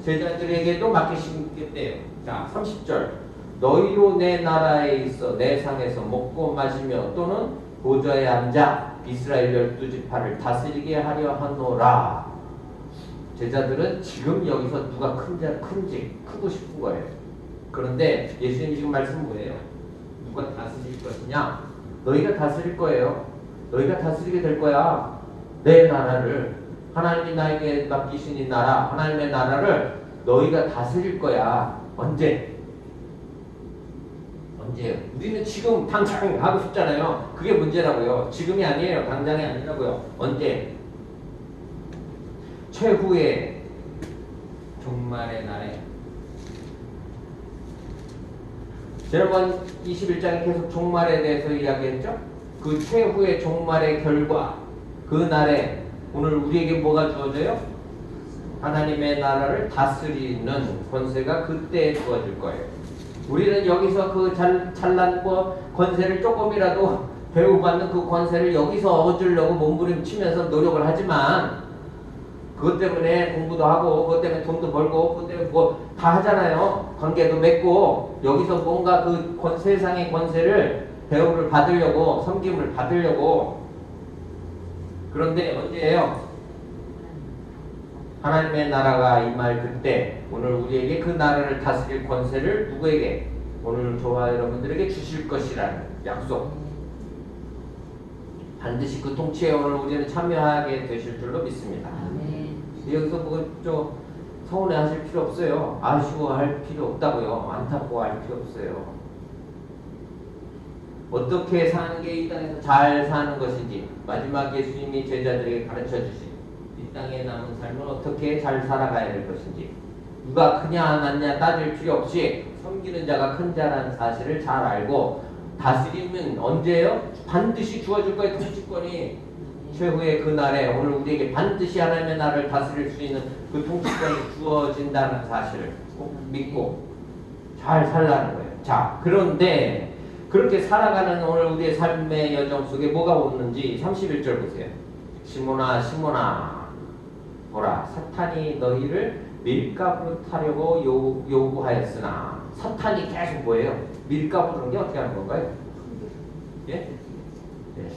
제자들에게도 맡기신대요. 자, 30절. 너희로 내 나라에 있어 내 상에서 먹고 마시며 또는 보좌에 앉아 이스라엘 12지파를 다스리게 하려 하노라. 제자들은 지금 여기서 누가 큰지 크고 싶은 거예요. 그런데 예수님 지금 말씀 뭐예요? 누가 다스릴 것이냐? 너희가 다스릴 거예요. 너희가 다스리게 될 거야. 내 나라를, 하나님이 나에게 맡기신 이 나라, 하나님의 나라를 너희가 다스릴 거야. 언제? 언제요? 우리는 지금 당장 하고 싶잖아요. 그게 문제라고요. 지금이 아니에요. 당장이 아니라고요. 언제? 최후의 종말의 날에. 지난번 21장에 계속 종말에 대해서 이야기했죠? 그 최후의 종말의 결과, 그 날에 오늘 우리에게 뭐가 주어져요? 하나님의 나라를 다스리는 권세가 그때 주어질 거예요. 우리는 여기서 그 찬란 권세를 조금이라도 배우받는 그 권세를 여기서 얻으려고 몸부림치면서 노력을 하지만 그것 때문에 공부도 하고 그것 때문에 돈도 벌고 그것 때문에 뭐 다 하잖아요. 관계도 맺고 여기서 뭔가 그 세상의 권세를 배우를 받으려고 섬김을 받으려고. 그런데 언제예요? 하나님의 나라가 임할 그때 오늘 우리에게 그 나라를 다스릴 권세를 누구에게? 오늘 저와 여러분들에게 주실 것이라는 약속. 반드시 그 통치에 오늘 우리는 참여하게 되실 줄로 믿습니다. 여기서 뭐 서운해하실 필요 없어요. 아쉬워할 필요 없다고요. 안타까워할 필요 없어요. 어떻게 사는 게 이 땅에서 잘 사는 것인지 마지막 예수님이 제자들에게 가르쳐 주신 이 땅에 남은 삶을 어떻게 잘 살아가야 될 것인지 누가 크냐 낮냐 따질 필요 없이 섬기는 자가 큰 자라는 사실을 잘 알고 다스리면 언제예요? 반드시 주어질 거예요. 통치권이 최후의 그 날에 오늘 우리에게 반드시 하나님의 나라를 다스릴 수 있는 그 통치권이 주어진다는 사실을 꼭 믿고 잘 살라는 거예요. 자, 그런데 그렇게 살아가는 오늘 우리의 삶의 여정 속에 뭐가 오는지 31절 보세요. 시몬아 시몬아 보라 사탄이 너희를 밀가부로 타려고 요구하였으나 사탄이 계속 뭐예요? 밀가부르는 게 어떻게 하는 건가요? 예? 네.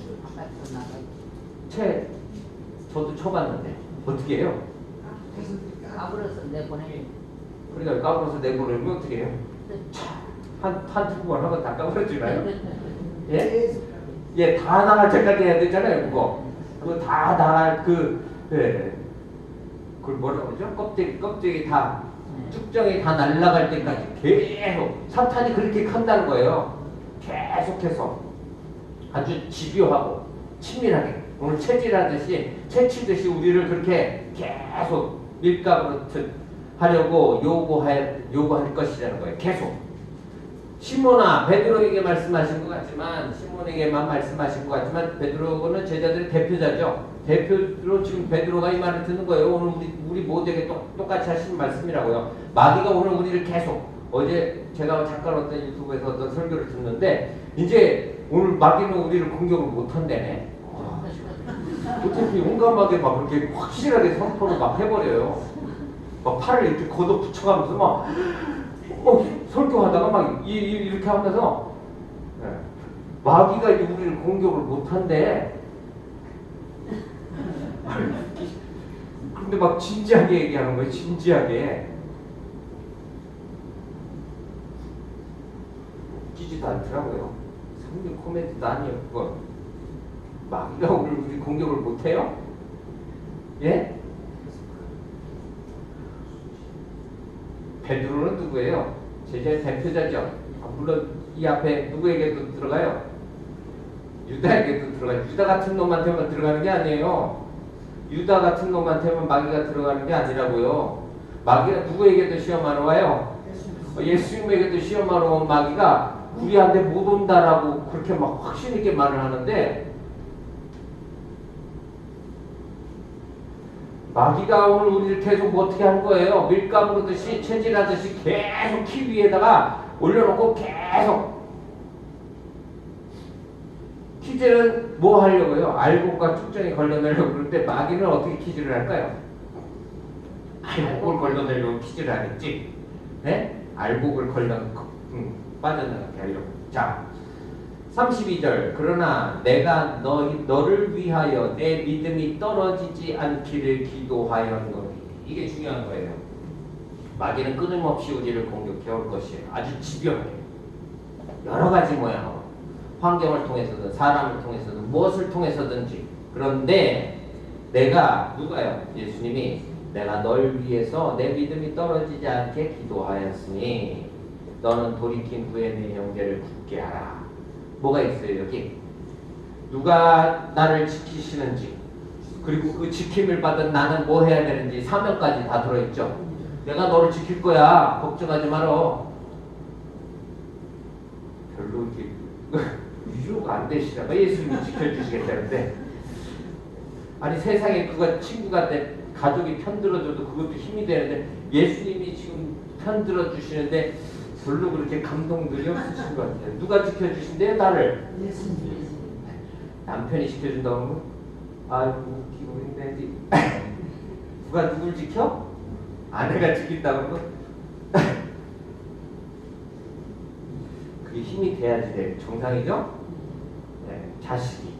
저도 쳐봤는데 어떻게 해요? 까불어서 내보내. 그러니까 까불어서 내보내면 어떻게 해요? 한 두 번 하면 다 까불어지나요? 예? 예, 다 나갈 때까지 해야 되잖아요. 그거 다 나갈 그걸 뭐라 그러죠? 껍데기 다 쭉정이 다 날아갈 때까지 계속 사탄이 그렇게 한다는 거예요. 계속해서 아주 집요하고 치밀하게 오늘 채치듯이 우리를 그렇게 계속 밀가부로 하려고 요구할 것이라는 거예요. 계속. 시몬아, 베드로에게 말씀하신 것 같지만 시몬에게만 말씀하신 것 같지만 베드로는 제자들의 대표자죠. 대표로 지금 베드로가 이 말을 듣는 거예요. 오늘 우리 모두에게 똑같이 하신 말씀이라고요. 마귀가 오늘 우리를 계속 어제 제가 잠깐 어떤 유튜브에서 어떤 설교를 듣는데 이제 오늘 마귀는 우리를 공격을 못한다네. 어떻게 용감하게 막 그렇게 확실하게 선포를 막 해버려요. 막 팔을 이렇게 걷어 붙여가면서 막 설교하다가 막 이렇게 하면서 마귀가 이제 우리를 공격을 못한대. 근데 막 진지하게 얘기하는 거예요. 진지하게. 웃기지도 않더라고요. 상류 코미디도 아니에요. 그거 마귀가 오늘 우리 공격을 못해요? 예? 베드로는 누구예요? 제자의 대표자죠. 물론 이 앞에 누구에게도 들어가요? 유다에게도 들어가요. 유다 같은 놈한테만 들어가는 게 아니에요. 유다 같은 놈한테만 마귀가 들어가는 게 아니라고요. 마귀가 누구에게도 시험하러 와요? 예수님에게도 시험하러 온 마귀가 우리한테 못 온다라고 그렇게 막 확신 있게 말을 하는데, 마귀가 오늘 우리를 계속 뭐 어떻게 할 거예요? 밀가루듯이 체질하듯이 계속 키 위에다가 올려놓고 계속. 퀴즈는 뭐 하려고요? 알곡과 축전이 걸러내려고 그러는데 마귀는 어떻게 퀴즈를 할까요? 알곡을 걸러내려고 퀴즈를 하겠지. 네? 알곡을 빠져나가게 하려고. 자, 32절. 그러나 내가 너를 위하여 내 믿음이 떨어지지 않기를 기도하였노니. 이게 중요한 거예요. 마귀는 끊임없이 우리를 공격해 올 것이에요. 아주 집요해요. 여러 가지 모양으로. 환경을 통해서든 사람을 통해서든 무엇을 통해서든지. 그런데 내가, 누가요? 예수님이 내가 널 위해서 내 믿음이 떨어지지 않게 기도하였으니 너는 돌이킨 후에 내 형제를 굳게 하라. 뭐가 있어요 여기? 누가 나를 지키시는지, 그리고 그 지킴을 받은 나는 뭐 해야 되는지 사명까지 다 들어있죠. 내가 너를 지킬 거야. 걱정하지 말어. 별로 이렇게 위로가 안 되시다가 예수님이 지켜주시겠다는데, 아니 세상에 그거 친구가 내 가족이 편들어줘도 그것도 힘이 되는데 예수님이 지금 편들어 주시는데 별로 그렇게 감동들이 없으신 것 같아요. 누가 지켜주신대요? 나를. 남편이 지켜준다고 하면 아이고 웃기고 있네. 누가 누굴 지켜? 아내가 지킨다고 하면 그게 힘이 돼야지 될 정상이죠? 네, 자식이.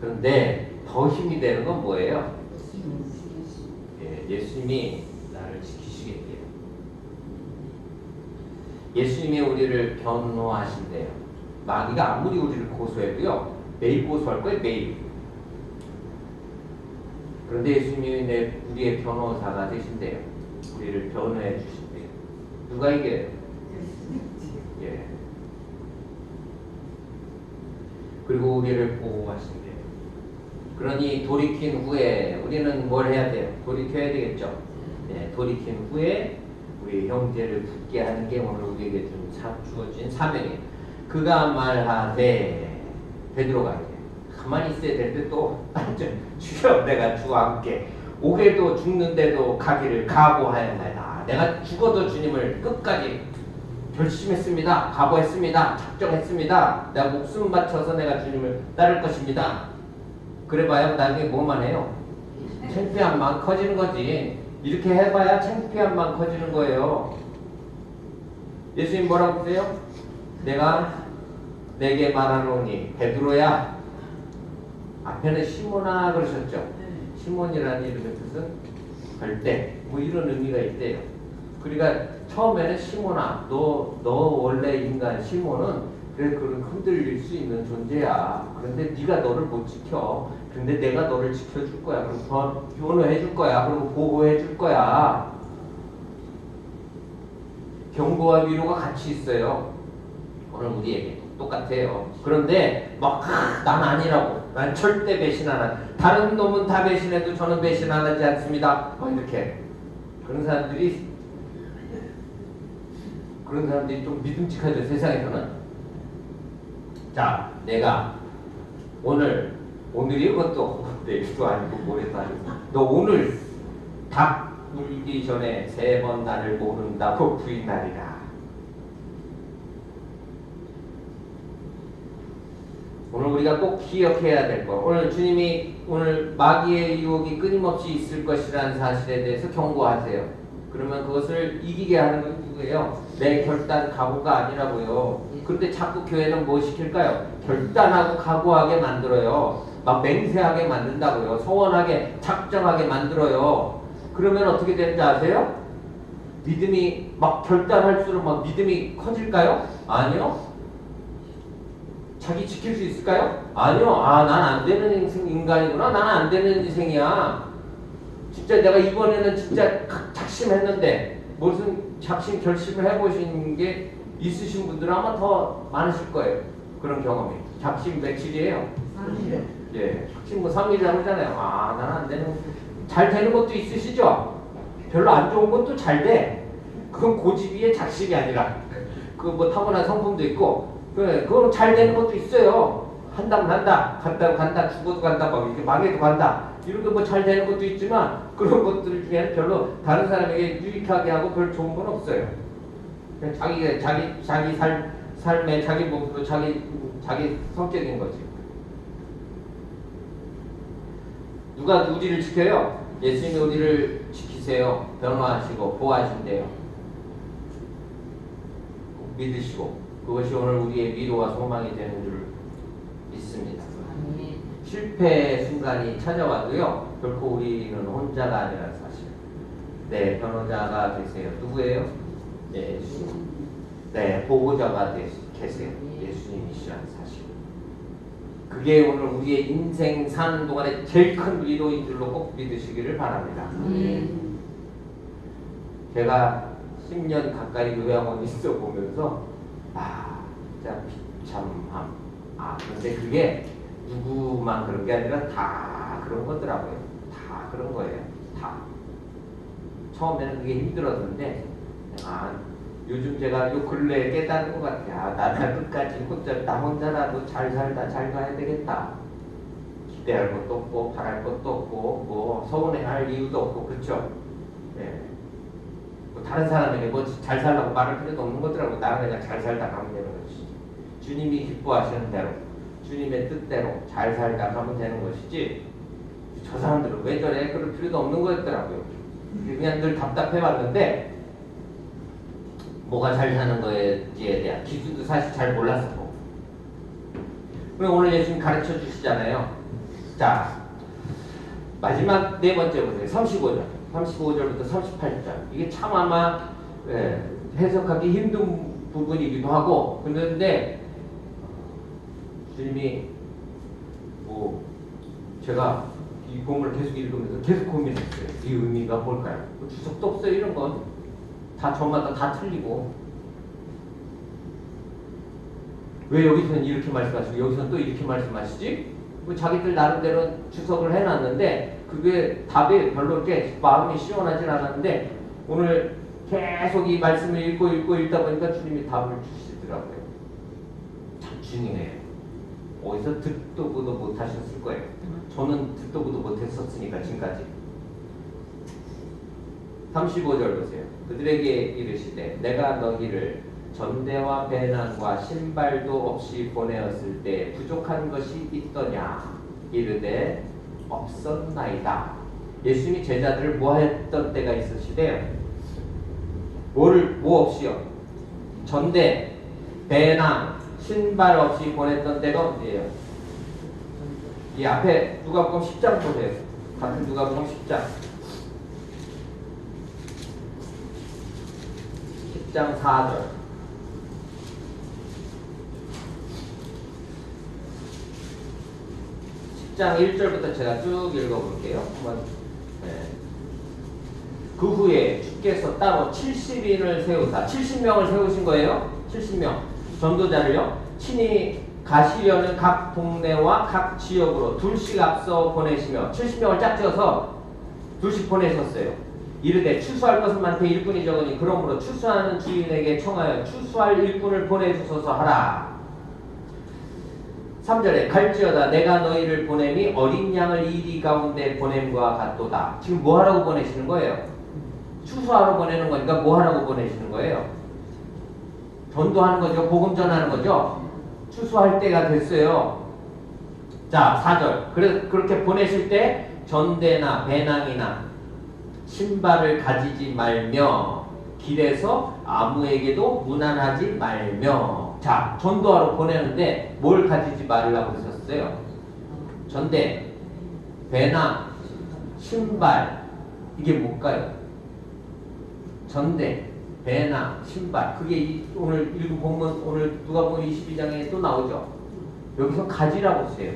그런데 더 힘이 되는 건 뭐예요? 예수님이 나를 지키시겠대요. 예수님이 우리를 변호하신대요. 마귀가 아무리 우리를 고소해도요, 매일 고소할 거예요, 매일. 그런데 예수님이 우리의 변호사가 되신대요. 우리를 변호해 주신대요. 누가 이겨요? 예. 그리고 우리를 보호하신대요. 그러니 돌이킨 후에 우리는 뭘 해야 돼요? 돌이켜야 되겠죠. 네, 돌이킨 후에 우리 형제를 굳게 하는 게 오늘 우리에게 주어진 사명이에요. 그가 말하되, 베드로가 이제 가만히 있어야 될 때 또 주여 내가 주와 함께 오게도 죽는데도 가기를 각오하였나이다. 내가 죽어도 주님을 끝까지 결심했습니다. 각오했습니다. 작정했습니다. 내가 목숨 바쳐서 내가 주님을 따를 것입니다. 그래봐야 나중에 뭐만 해요? 창피함만 커지는 거지. 이렇게 해봐야 창피함만 커지는 거예요. 예수님 뭐라고 그러세요? 내가 내게 말하노니 베드로야. 앞에는 시몬아 그러셨죠? 시몬이라는 이름의 뜻은 갈대, 뭐 이런 의미가 있대요. 그러니까 처음에는 시몬아, 너 원래 인간 시몬은 그래 그런 흔들릴 수 있는 존재야. 그런데 네가 너를 못 지켜. 근데 내가 너를 지켜줄 거야. 그럼 변호해 줄 거야. 그리고 보호해 줄 거야. 경고와 위로가 같이 있어요. 오늘 우리에게 똑같아요. 그런데 막 난 아니라고, 난 절대 배신 안 한다. 다른 놈은 다 배신해도 저는 배신 안 하지 않습니다. 이렇게 그런 사람들이 좀 믿음직하죠, 세상에서는. 자, 내가 오늘이 그것도 내일도 아니고 모레도 아니고, 너 오늘 닭 울기 전에 3번 나를 모른다고 부인하리라. 오늘 우리가 꼭 기억해야 될 거, 오늘 주님이 오늘 마귀의 유혹이 끊임없이 있을 것이라는 사실에 대해서 경고하세요. 그러면 그것을 이기게 하는 건 누구예요? 내 결단 각오가 아니라고요. 그런데 자꾸 교회는 뭐 시킬까요? 결단하고 각오하게 만들어요. 막 맹세하게 만든다고요. 소원하게 작정하게 만들어요. 그러면 어떻게 되는지 아세요? 믿음이 막 결단할수록 막 믿음이 커질까요? 아니요. 자기 지킬 수 있을까요? 아니요. 아, 난 안 되는 인간이구나. 난 안 되는 인생이야. 진짜 내가 이번에는 진짜 작심했는데 무슨 작심 결심을 해보신 게 있으신 분들은 아마 더 많으실 거예요. 그런 경험이. 작심 며칠이에요? 3일. 예, 작심 뭐 3일이라고 하잖아요. 아, 난 안 되는, 잘 되는 것도 있으시죠? 별로 안 좋은 것도 잘 돼. 그건 고집이의 작심이 아니라 그 뭐 타고난 성품도 있고, 그건 잘 되는 것도 있어요. 한다면 한다, 간다고 간다, 죽어도 간다, 막 이렇게 망해도 간다. 이렇게 뭐 잘 되는 것도 있지만 그런 것들 중에는 별로 다른 사람에게 유익하게 하고 별 좋은 건 없어요. 그냥 자기 삶의 자기 몸도 자기 성격인 거지. 누가 우리를 지켜요? 예수님이 우리를 지키세요. 변호하시고 보호하신대요. 믿으시고 그것이 오늘 우리의 위로와 소망이 되는 줄 믿습니다. 실패의 순간이 찾아와도요, 결코 우리는 혼자가 아니라 사실. 네, 변호자가 되세요. 누구예요? 네, 예수님. 네, 보호자가 계세요. 예수님이시라는 사실. 그게 오늘 우리의 인생 사는 동안에 제일 큰 위로인 줄로 꼭 믿으시기를 바랍니다. 제가 10년 가까이 요양원에 있어 보면서 진짜 비참함. 근데 그게 누구만 그런 게 아니라 다 그런 거더라고요. 다 그런 거예요. 다. 처음에는 그게 힘들었는데 요즘 제가 요 근래에 깨달은 것 같아요. 나는 끝까지 나 혼자라도 잘 살다 잘 가야 되겠다. 기대할 것도 없고 바랄 것도 없고 뭐 서운해할 이유도 없고 그렇죠. 네. 뭐 다른 사람에게 뭐 잘 살라고 말할 필요도 없는 거더라고. 나는 그냥 잘 살다 가면 되는 거지. 주님이 기뻐하시는 대로 주님의 뜻대로 잘 살다 가면 되는 것이지 저 사람들은 왜 저래? 그럴 필요도 없는 거였더라고요. 그냥 늘 답답해봤는데 뭐가 잘 사는 거에 대한 기준도 사실 잘 몰랐었고. 그럼 오늘 예수님 가르쳐 주시잖아요. 자, 마지막 네 번째 보세요. 35절. 35절부터 38절. 이게 참 아마 해석하기 힘든 부분이기도 하고 그런데 주님이 제가 이 본문을 계속 읽으면서 계속 고민했어요. 이 의미가 뭘까요? 주석도 없어요. 이런 건 다 저마다 다 틀리고 왜 여기서는 이렇게 말씀하시고 여기서는 또 이렇게 말씀하시지? 뭐 자기들 나름대로 주석을 해놨는데 그게 답이 별로 이렇게 마음이 시원하진 않았는데 오늘 계속 이 말씀을 읽고 읽다 보니까 주님이 답을 주시더라고요. 참 주님이에요. 어디서 듣도 보도 못하셨을 거예요. 저는 듣도 보도 못했었으니까 지금까지. 35절 보세요. 그들에게 이르시되 내가 너희를 전대와 배낭과 신발도 없이 보내었을 때 부족한 것이 있더냐? 이르되 없었나이다. 예수님이 제자들을 뭐했던 때가 있으시대요. 뭐 없이요? 전대, 배낭, 신발 없이 보냈던 때가 언제예요? 이 앞에 누가복음 10장 보세요. 같은 누가복음 10장. 10장 4절. 10장 1절부터 제가 쭉 읽어볼게요. 한번. 그 후에 주께서 따로 70인을 세우사 70명을 세우신 거예요. 70명 전도자를요. 친히 가시려는 각 동네와 각 지역으로 둘씩 앞서 보내시며 70명을 짝지어서 둘씩 보내셨어요. 이르되 추수할 것은 많되 일꾼이 적으니 그러므로 추수하는 주인에게 청하여 추수할 일꾼을 보내주소서 하라. 3절에 갈지어다 내가 너희를 보냄이 어린 양을 이리 가운데 보냄과 같도다. 지금 뭐 하라고 보내시는 거예요? 추수하러 보내는 거니까 뭐 하라고 보내시는 거예요? 전도하는 거죠. 복음 전하는 거죠. 추수할 때가 됐어요. 자, 4절. 그렇게 보내실 때 전대나 배낭이나 신발을 가지지 말며 길에서 아무에게도 무난하지 말며. 자, 전도하러 보내는데 뭘 가지지 말라고 그러셨어요? 전대, 배낭, 신발. 이게 뭘까요? 전대, 배나 신발. 그게 오늘 읽은 본문, 오늘 누가복음 22장에 또 나오죠. 여기서 가지라고 써요.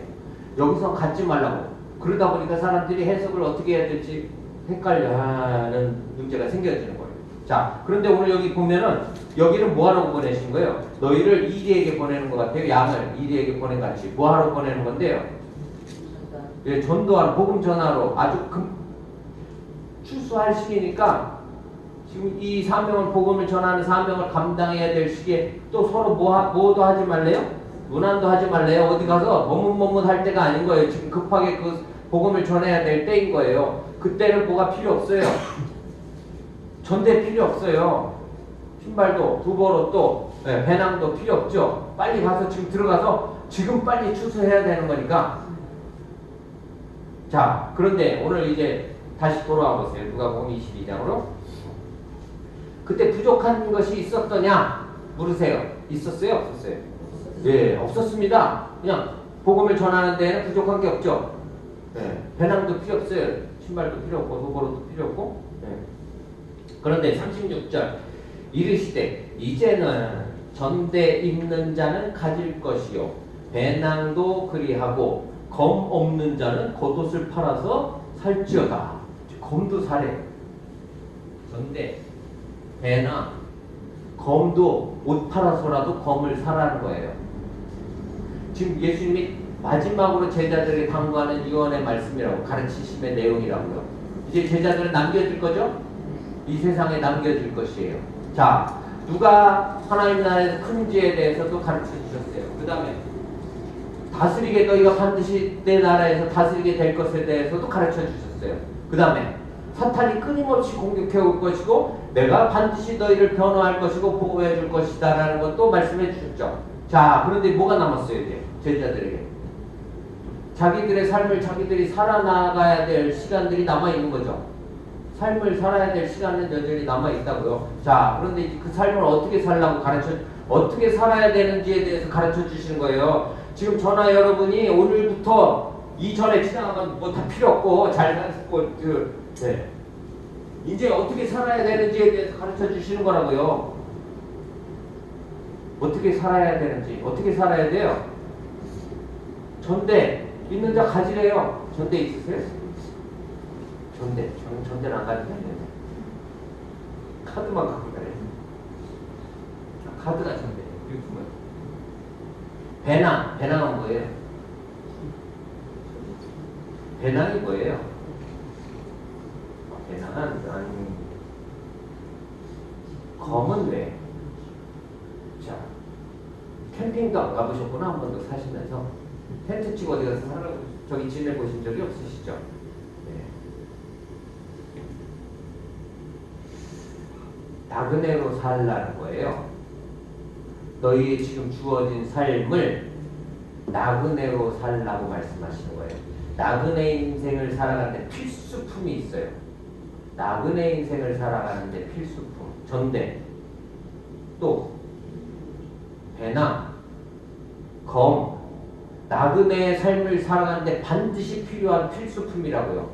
여기서 갖지 말라고. 그러다 보니까 사람들이 해석을 어떻게 해야 될지 헷갈려하는 문제가 생겨지는 거예요. 자, 그런데 오늘 여기 보면은 여기는 뭐하러 보내신 거예요? 너희를 이리에게 보내는 것 같아요. 양을 이리에게 보낸 같이 뭐하러 보내는 건데요? 예, 전도하러, 복음 전하러 아주 출소할 시기니까 지금 이 사명을, 복음을 전하는 사명을 감당해야 될 시기에 또 서로 뭐도 하지 말래요? 문안도 하지 말래요? 어디 가서 머뭇할 때가 아닌 거예요. 지금 급하게 그 복음을 전해야 될 때인 거예요. 그때는 뭐가 필요 없어요. 전대 필요 없어요. 신발도, 두벌옷도, 배낭도 필요 없죠. 빨리 가서 지금 들어가서 지금 빨리 추수해야 되는 거니까. 자, 그런데 오늘 이제 다시 돌아와 보세요. 누가복음 22장으로. 그때 부족한 것이 있었더냐? 물으세요. 있었어요? 없었어요? 예, 없었습니다. 그냥 복음을 전하는 데에는 부족한 게 없죠. 예, 배낭도 필요 없어요. 신발도 필요 없고, 두벌옷도 필요 없고. 예. 그런데 36절 이르시되 이제는 전대 입는 자는 가질 것이요 배낭도 그리하고 검 없는 자는 겉옷을 팔아서 살지어다. 검도 사래. 전대, 배낭, 검도 옷 팔아서라도 검을 사라는 거예요. 지금 예수님이 마지막으로 제자들에게 당부하는 유언의 말씀이라고, 가르치심의 내용이라고요. 이제 제자들은 남겨질 거죠? 이 세상에 남겨질 것이에요. 자, 누가 하나님 나라에서 큰지에 대해서도 가르쳐 주셨어요. 그 다음에 다스리게, 너희가 반드시 내 나라에서 다스리게 될 것에 대해서도 가르쳐 주셨어요. 그 다음에 사탄이 끊임없이 공격해 올 것이고 내가 반드시 너희를 변호할 것이고 보호해 줄 것이다 라는 것도 말씀해 주셨죠. 자, 그런데 뭐가 남았어요 이제 제자들에게? 자기들의 삶을 자기들이 살아나가야 될 시간들이 남아있는 거죠. 삶을 살아야 될 시간은 여전히 남아있다고요. 자, 그런데 그 삶을 어떻게 살라고 어떻게 살아야 되는지에 대해서 가르쳐 주시는 거예요. 지금 저나 여러분이 오늘부터 이전에 지나간 건 뭐 다 필요 없고 잘 살고 네. 이제 어떻게 살아야 되는지에 대해서 가르쳐 주시는 거라고요. 어떻게 살아야 되는지, 어떻게 살아야 돼요? 전대 있는 자 가지래요. 전대 있으세요? 전대는 안 가지면 안 돼요. 카드만 갖고 가래요. 카드가 전대예요. 배낭은 뭐예요? 배낭이 뭐예요? 배낭은 검은 왜? 자, 캠핑도 안 가보셨구나. 한 번도 사시면서 텐트 치고 어디 가서 저기 지내보신 적이 없으시죠? 네. 나그네로 살라는 거예요. 너희 지금 주어진 삶을 나그네로 살라고 말씀하시는 거예요. 나그네 인생을 살아가는데 필수품이 있어요. 나그네 인생을 살아가는데 필수품. 전대, 또 배낭, 검. 나그네의 삶을 살아가는데 반드시 필요한 필수품이라고요.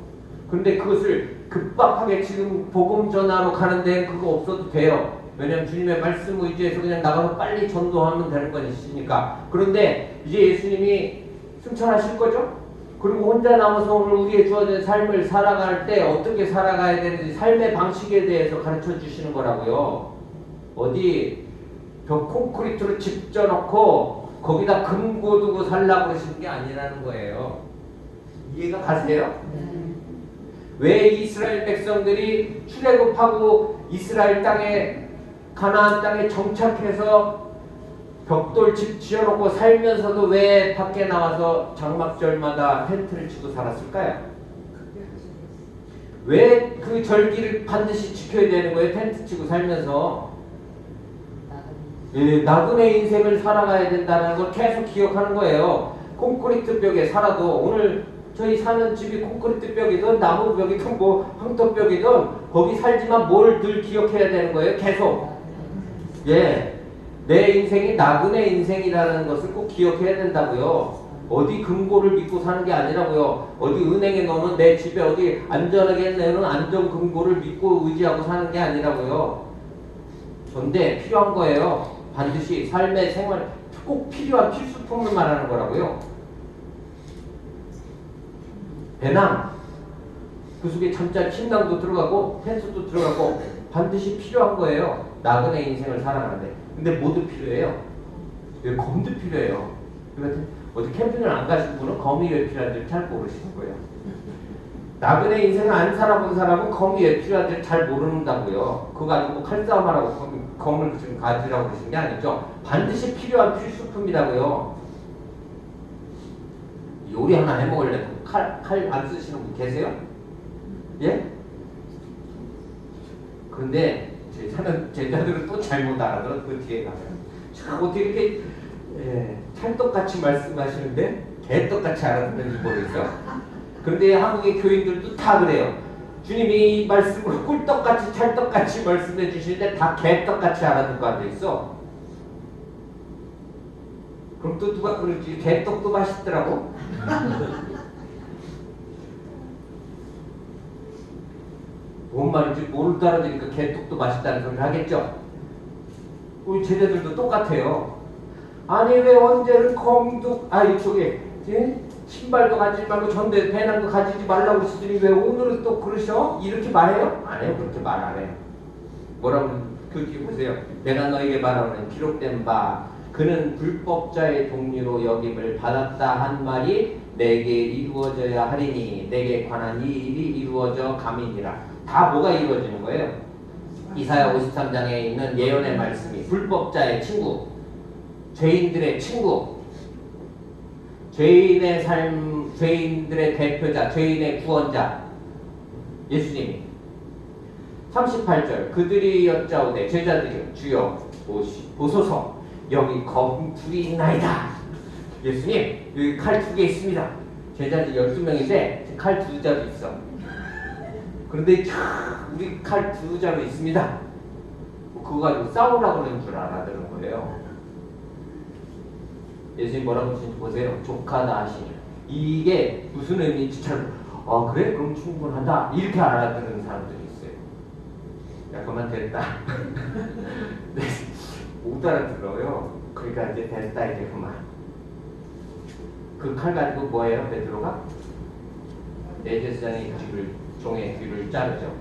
그런데 그것을 급박하게 지금 복음 전하러 가는데 그거 없어도 돼요. 왜냐하면 주님의 말씀 의지해서 그냥 나가서 빨리 전도하면 되는 것이니까. 그런데 이제 예수님이 승천하실 거죠? 그리고 혼자 남아서 오늘 우리의 주어진 삶을 살아갈 때 어떻게 살아가야 되는지 삶의 방식에 대해서 가르쳐 주시는 거라고요. 어디 벽 콘크리트로 집 져놓고 거기다 금고 두고 살라고 그러시는 게 아니라는 거예요. 이해가 가세요? 왜 이스라엘 백성들이 출애굽하고 이스라엘 땅에, 가나안 땅에 정착해서 벽돌 집 지어놓고 살면서도 왜 밖에 나와서 장막절마다 텐트를 치고 살았을까요? 왜 그 절기를 반드시 지켜야 되는 거예요? 텐트 치고 살면서. 예, 나그네 인생을 살아가야 된다는 걸 계속 기억하는 거예요. 콘크리트 벽에 살아도, 오늘 저희 사는 집이 콘크리트 벽이든 나무 벽이든 뭐 황토 벽이든 거기 살지만 뭘 늘 기억해야 되는 거예요. 계속. 예, 내 인생이 나그네 인생이라는 것을 꼭 기억해야 된다고요. 어디 금고를 믿고 사는 게 아니라고요. 어디 은행에 넣으면 내 집에 어디 안전하게 내는 안전 금고를 믿고 의지하고 사는 게 아니라고요. 그런데 필요한 거예요. 반드시 삶의 생활 꼭 필요한 필수품을 말하는 거라고요. 배낭 그 속에 잠잘 침낭도 들어가고 펜스도 들어가고 반드시 필요한 거예요. 나그네 인생을 살아가는데. 근데 모두 필요해요. 검도 필요해요. 그러니까 어디 캠핑을 안 가신 분은 검이 왜 필요한지 잘 모르시는 거예요. 나그네 인생을 안 살아본 사람은 검이 왜 필요한지 잘 모른다고요. 그거 가지고 칼싸움하라고 검을 지금 가지라고 그러신 게 아니죠. 반드시 필요한 필수품이라고요. 요리 하나 해먹으려면 칼 안 쓰시는 분 계세요? 예? 그런데 제 사는 제자들은 또 잘못 알아들어. 그 뒤에 가면 어떻게 이렇게 찰떡같이 말씀하시는데 개떡같이 알아듣는지 모르겠어요. 그런데 한국의 교인들도 다 그래요. 주님이 이 말씀을 꿀떡같이 찰떡같이 말씀해 주시는데 다 개떡같이 알아듣고 앉아있어. 그럼 또 누가 그러지? 개떡도 맛있더라고. 뭔 말인지 모를 따라주니까 개떡도 맛있다는 소리를 하겠죠. 우리 제자들도 똑같아요. 아니 왜 언제는 검도 이쪽에 신발도 가지지 말고 전대 배낭도 가지지 말라고 그러시더니 왜 오늘은 또 그러셔? 이렇게 말해요? 안 해요. 그렇게 말 안 해요. 뭐라고 그 뒤에 보세요. 내가 너에게 말하는 기록된 바 그는 불법자의 동료로 여김을 받았다 한 말이 내게 이루어져야 하리니 내게 관한 이 일이 이루어져 감이니라. 다 뭐가 이루어지는 거예요? 이사야 53장에 있는 예언의 말씀이 불법자의 친구, 죄인들의 친구, 죄인의 삶, 죄인들의 대표자, 죄인의 구원자 예수님이 38절 그들이 여짜오되 제자들이여 주여 보소서 여기 검 둘이 있나이다. 예수님 여기 칼 2개 있습니다. 제자들 12명인데 칼 2자루 있어. 그런데 우리 칼 2자루 있습니다. 그거 가지고 싸우라고 그러는 줄 알아들은 거예요. 예수님 뭐라고 하시는지 보세요. 족하다 하시니 이게 무슨 의미인지 잘 그래? 그럼 충분하다 이렇게 알아듣는 사람들이 있어요. 야 그만 됐다. 네, 못 알아들어요. 그러니까 이제 됐다 이제 그만. 그 칼 가지고 뭐예요? 베드로가? 내 제사장의 종의 귀를 자르죠.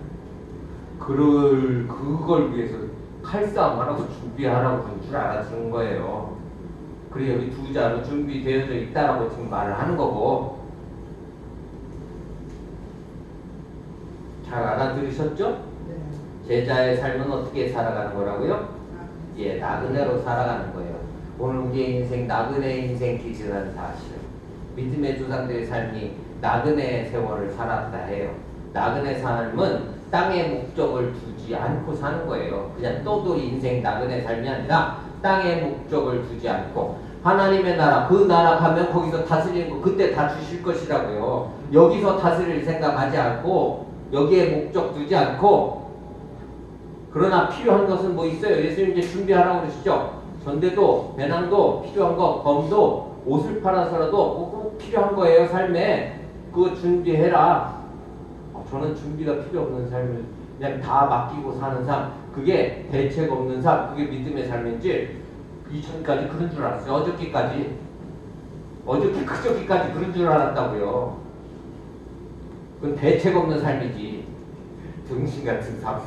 그걸 위해서 칼싸움 하라고 준비하라고 그런 줄 알아듣는 거예요. 그래 여기 2자로 준비되어져 있다라고 지금 말을 하는 거고. 잘 알아들으셨죠? 네. 제자의 삶은 어떻게 살아가는 거라고요? 예, 나그네로 살아가는 거예요. 오늘 우리의 인생 나그네 인생 기지라는 사실. 믿음의 조상들의 삶이 나그네 세월을 살았다 해요. 나그네 삶은 땅의 목적을 두지 않고 사는 거예요. 그냥 떠돌이 인생 나그네 삶이 아니라 땅의 목적을 두지 않고 하나님의 나라, 그 나라 가면 거기서 다스리는 거 그때 다 주실 것이라고요. 여기서 다스릴 생각하지 않고 여기에 목적 두지 않고. 그러나 필요한 것은 뭐 있어요? 예수님 이제 준비하라고 그러시죠. 전대도 배낭도 필요한 거, 검도 옷을 팔아서라도 꼭 필요한 거예요. 삶에 그거 준비해라. 저는 준비가 필요 없는 삶을 그냥 다 맡기고 사는 삶, 그게 대책 없는 삶, 그게 믿음의 삶인지 이전까지 그런 줄 알았어요. 어저께까지 그저께까지 그런 줄 알았다고요. 그건 대책 없는 삶이지. 등신 같은 삶.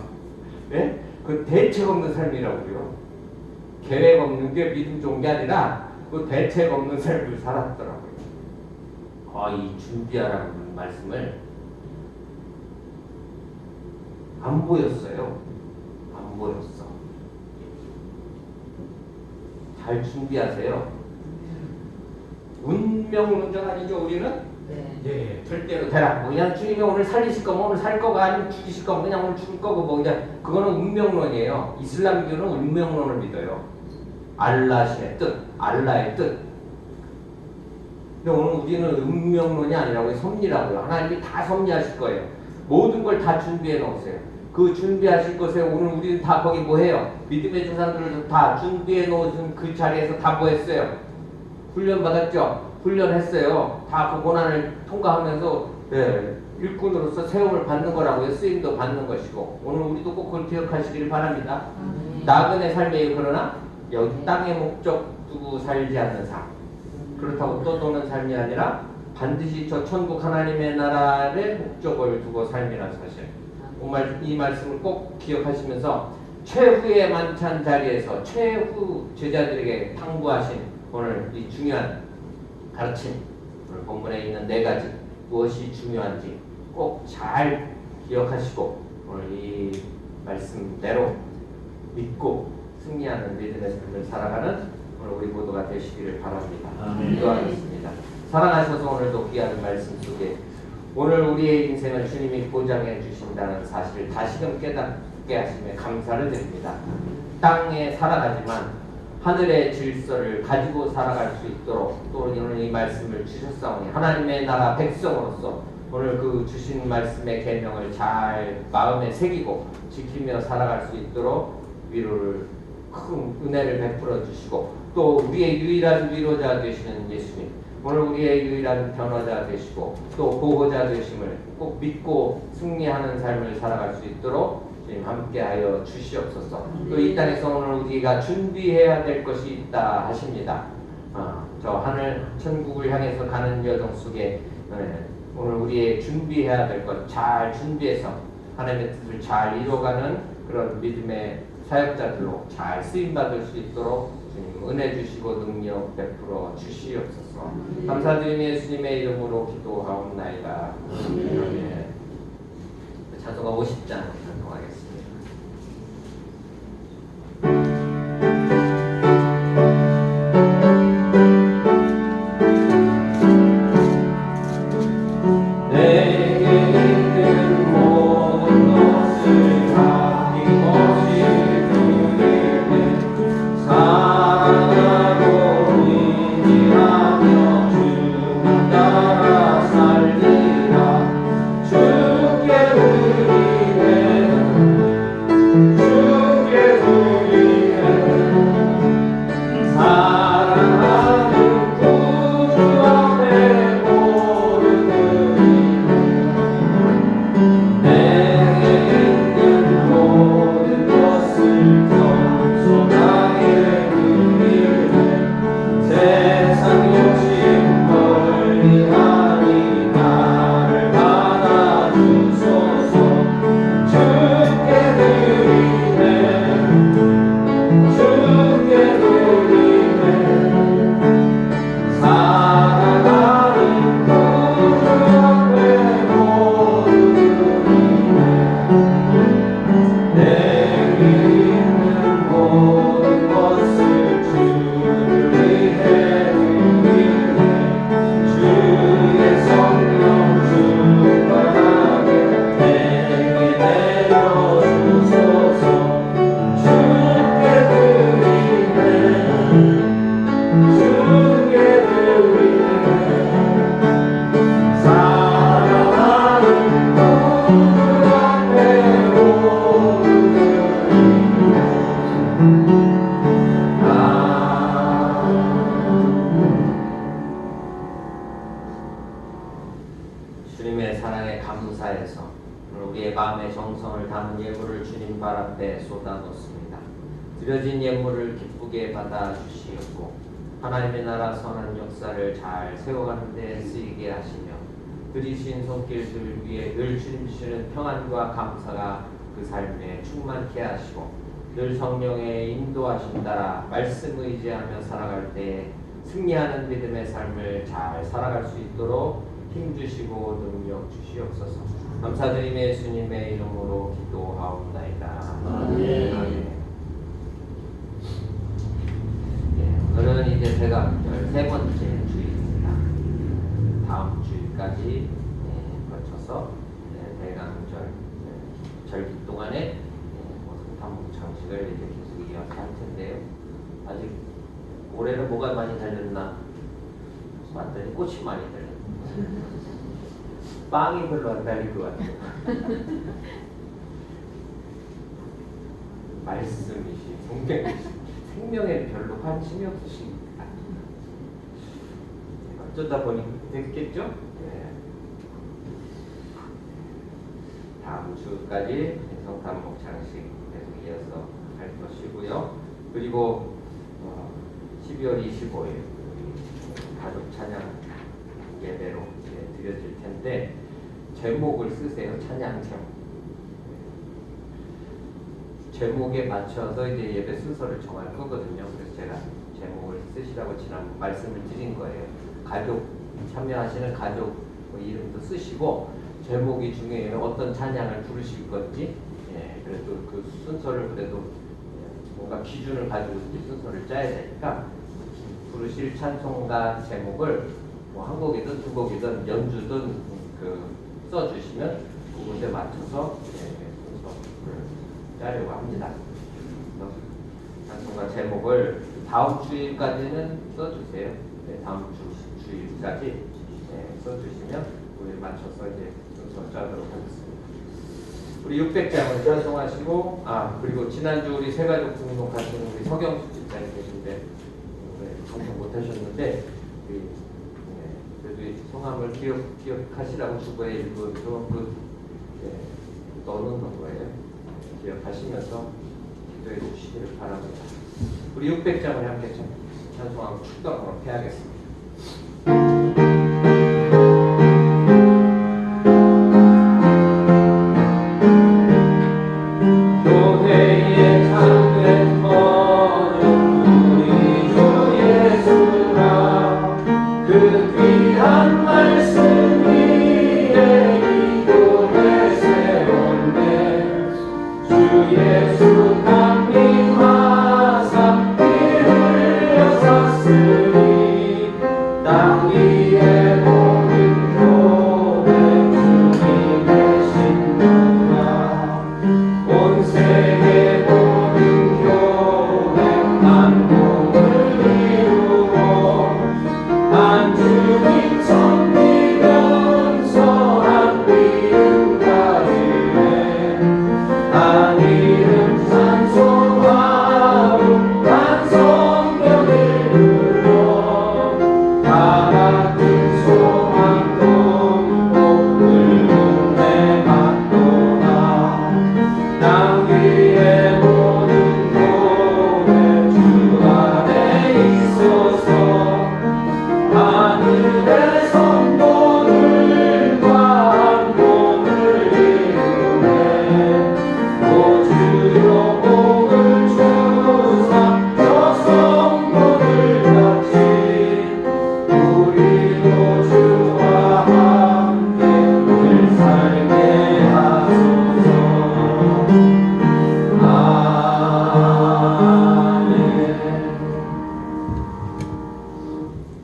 네? 그 대책 없는 삶이라고요. 계획 없는 게 믿음 좋은 게 아니라 그 대책 없는 삶을 살았더라고요. 이 준비하라는 말씀을 안 보였어요. 안 보였어. 잘 준비하세요. 운명론적 아니죠 우리는? 네. 절대로 되라. 그냥 주님이 오늘 살리실 거면 오늘 살 거가 아니면 죽이실 거면 그냥 오늘 죽을 거고 뭐 그냥 그거는 운명론이에요. 이슬람교는 운명론을 믿어요. 알라신의 뜻, 알라의 뜻. 근데 오늘 우리는 운명론이 아니라고요. 섭리라고요. 하나님이 다 섭리하실 거예요. 모든 걸 다 준비해 놓으세요. 그 준비하실 것에 오늘 우리는 다 거기 뭐 해요? 믿음의 조상들을 다 준비해 놓은 그 자리에서 다 뭐 했어요? 훈련 받았죠? 훈련했어요. 다 그 고난을 통과하면서 일꾼으로서 세움을 받는 거라고요. 쓰임도 받는 것이고 오늘 우리도 꼭 그걸 기억하시길 바랍니다. 나그네 삶이에요. 그러나 여기 땅의 목적 두고 살지 않는 삶. 그렇다고 떠도는 삶이 아니라 반드시 저 천국 하나님의 나라의 목적을 두고 삶이라는 사실. 정말 이 말씀을 꼭 기억하시면서 최후의 만찬 자리에서 최후 제자들에게 당부하신 오늘 이 중요한 가르침, 오늘 본문에 있는 4가지 무엇이 중요한지 꼭 잘 기억하시고 오늘 이 말씀대로 믿고 승리하는 믿음의 삶을 살아가는 오늘 우리 모두가 되시기를 바랍니다. 기도하겠습니다. 사랑하셔서 오늘도 귀한 말씀 속에 오늘 우리의 인생을 주님이 보장해 주신다는 사실을 다시금 깨닫게 하시며 감사를 드립니다. 땅에 살아가지만 하늘의 질서를 가지고 살아갈 수 있도록 또 오늘 이 말씀을 주셨사오니 하나님의 나라 백성으로서 오늘 그 주신 말씀의 계명을 잘 마음에 새기고 지키며 살아갈 수 있도록 위로를 큰 은혜를 베풀어 주시고 또 우리의 유일한 위로자 되시는 예수님 오늘 우리의 유일한 변호자 되시고 또 보호자 되심을 꼭 믿고 승리하는 삶을 살아갈 수 있도록 주님 함께하여 주시옵소서. 또 이 땅에서 오늘 우리가 준비해야 될 것이 있다 하십니다. 저 하늘 천국을 향해서 가는 여정 속에 오늘 우리의 준비해야 될 것 잘 준비해서 하나님의 뜻을 잘 이뤄가는 그런 믿음의 사역자들로 잘 쓰임받을 수 있도록 주님 은혜 주시고 능력 베풀어 주시옵소서. 감사드리며 예수님의 이름으로 기도하옵나이다. 아멘. 찬송가 50장 찬송하겠습니다. 주님의 사랑에 감사해서 우리의 마음의 정성을 담은 예물을 주님 발 앞에 쏟아놓습니다. 드려진 예물을 기쁘게 받아 주시옵고 하나님의 나라 선한 역사를 잘 세워가는 데 쓰이게 하시며 드리신 손길들 위에 늘 주님 주시는 평안과 감사가 그 삶에 충만케 하시고 늘 성령의 인도하심 따라 말씀 의지하며 살아갈 때 승리하는 믿음의 삶을 잘 살아갈 수 있도록 힘주시고 능력 주시옵소서. 감사드리며 예수님의 이름으로 기도하옵나이다. 아멘. 오늘은 이제 제가 13번째 주일입니다. 다음 주일까지 거쳐서 대강절 절기 동안에 성탄목 장식을 이제 계속 이어서 할 텐데요. 아직 올해는 뭐가 많이 달렸나 봤더니 꽃이 많이 달렸어요. 빵이 별로 안 달릴 것 같아요. 말씀이시, 생명이시, 생명에 별로 관심이 없으십니다. 어쩌다 보니 됐겠죠? 네. 다음 주까지 성탄목 장식 계속 이어서 할 것이고요. 그리고 12월 25일 가족 찬양 예배로 드려질 텐데 제목을 쓰세요. 찬양형. 제목에 맞춰서 이제 예배 순서를 정할 거거든요. 그래서 제가 제목을 쓰시라고 지난 말씀을 드린 거예요. 가족 참여하시는 가족 이름도 쓰시고 제목이 중요해요. 어떤 찬양을 부르실 건지. 그래도 그 순서를 그래도 뭔가 기준을 가지고 이제 순서를 짜야 되니까 부르실 찬송가 제목을 뭐 한 곡이든 두 곡이든 연주든 써주시면 그곳에 맞춰서 순서를 짜려고 합니다. 찬송가 제목을 다음 주일까지는 써주세요. 다음 주일까지 써주시면 우리 맞춰서 이제 순서 짜도록 하겠습니다. 우리 600장을 찬송하시고 그리고 지난주 우리 새가족 등록하신 우리 서경수 집사님 계신데 방송 못하셨는데 그래도 이 성함을 기억하시라고 주보에 일부러 넣어놓는 거예요. 기억하시면서 기도해 주시기를 바랍니다. 우리 600장을 함께 찬송하고 축덕으로 패하겠습니다.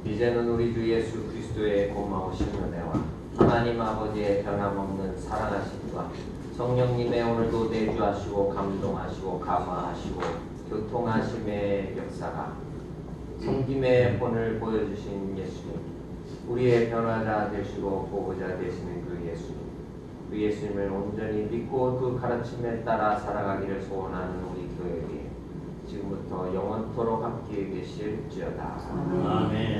이제는 우리 주 예수 그리스도의 고마우신 은혜와 하나님 아버지의 변함없는 사랑하심과 성령님의 오늘도 내주하시고 감동하시고 감화하시고 교통하심의 역사가 섬김의 본을 보여주신 예수님, 우리의 변화자 되시고 보호자 되시는 그 예수님, 그 예수님을 온전히 믿고 그 가르침에 따라 살아가기를 소원하는 우리 교회에 지금부터 영원토록 함께 계실지어다. 아멘.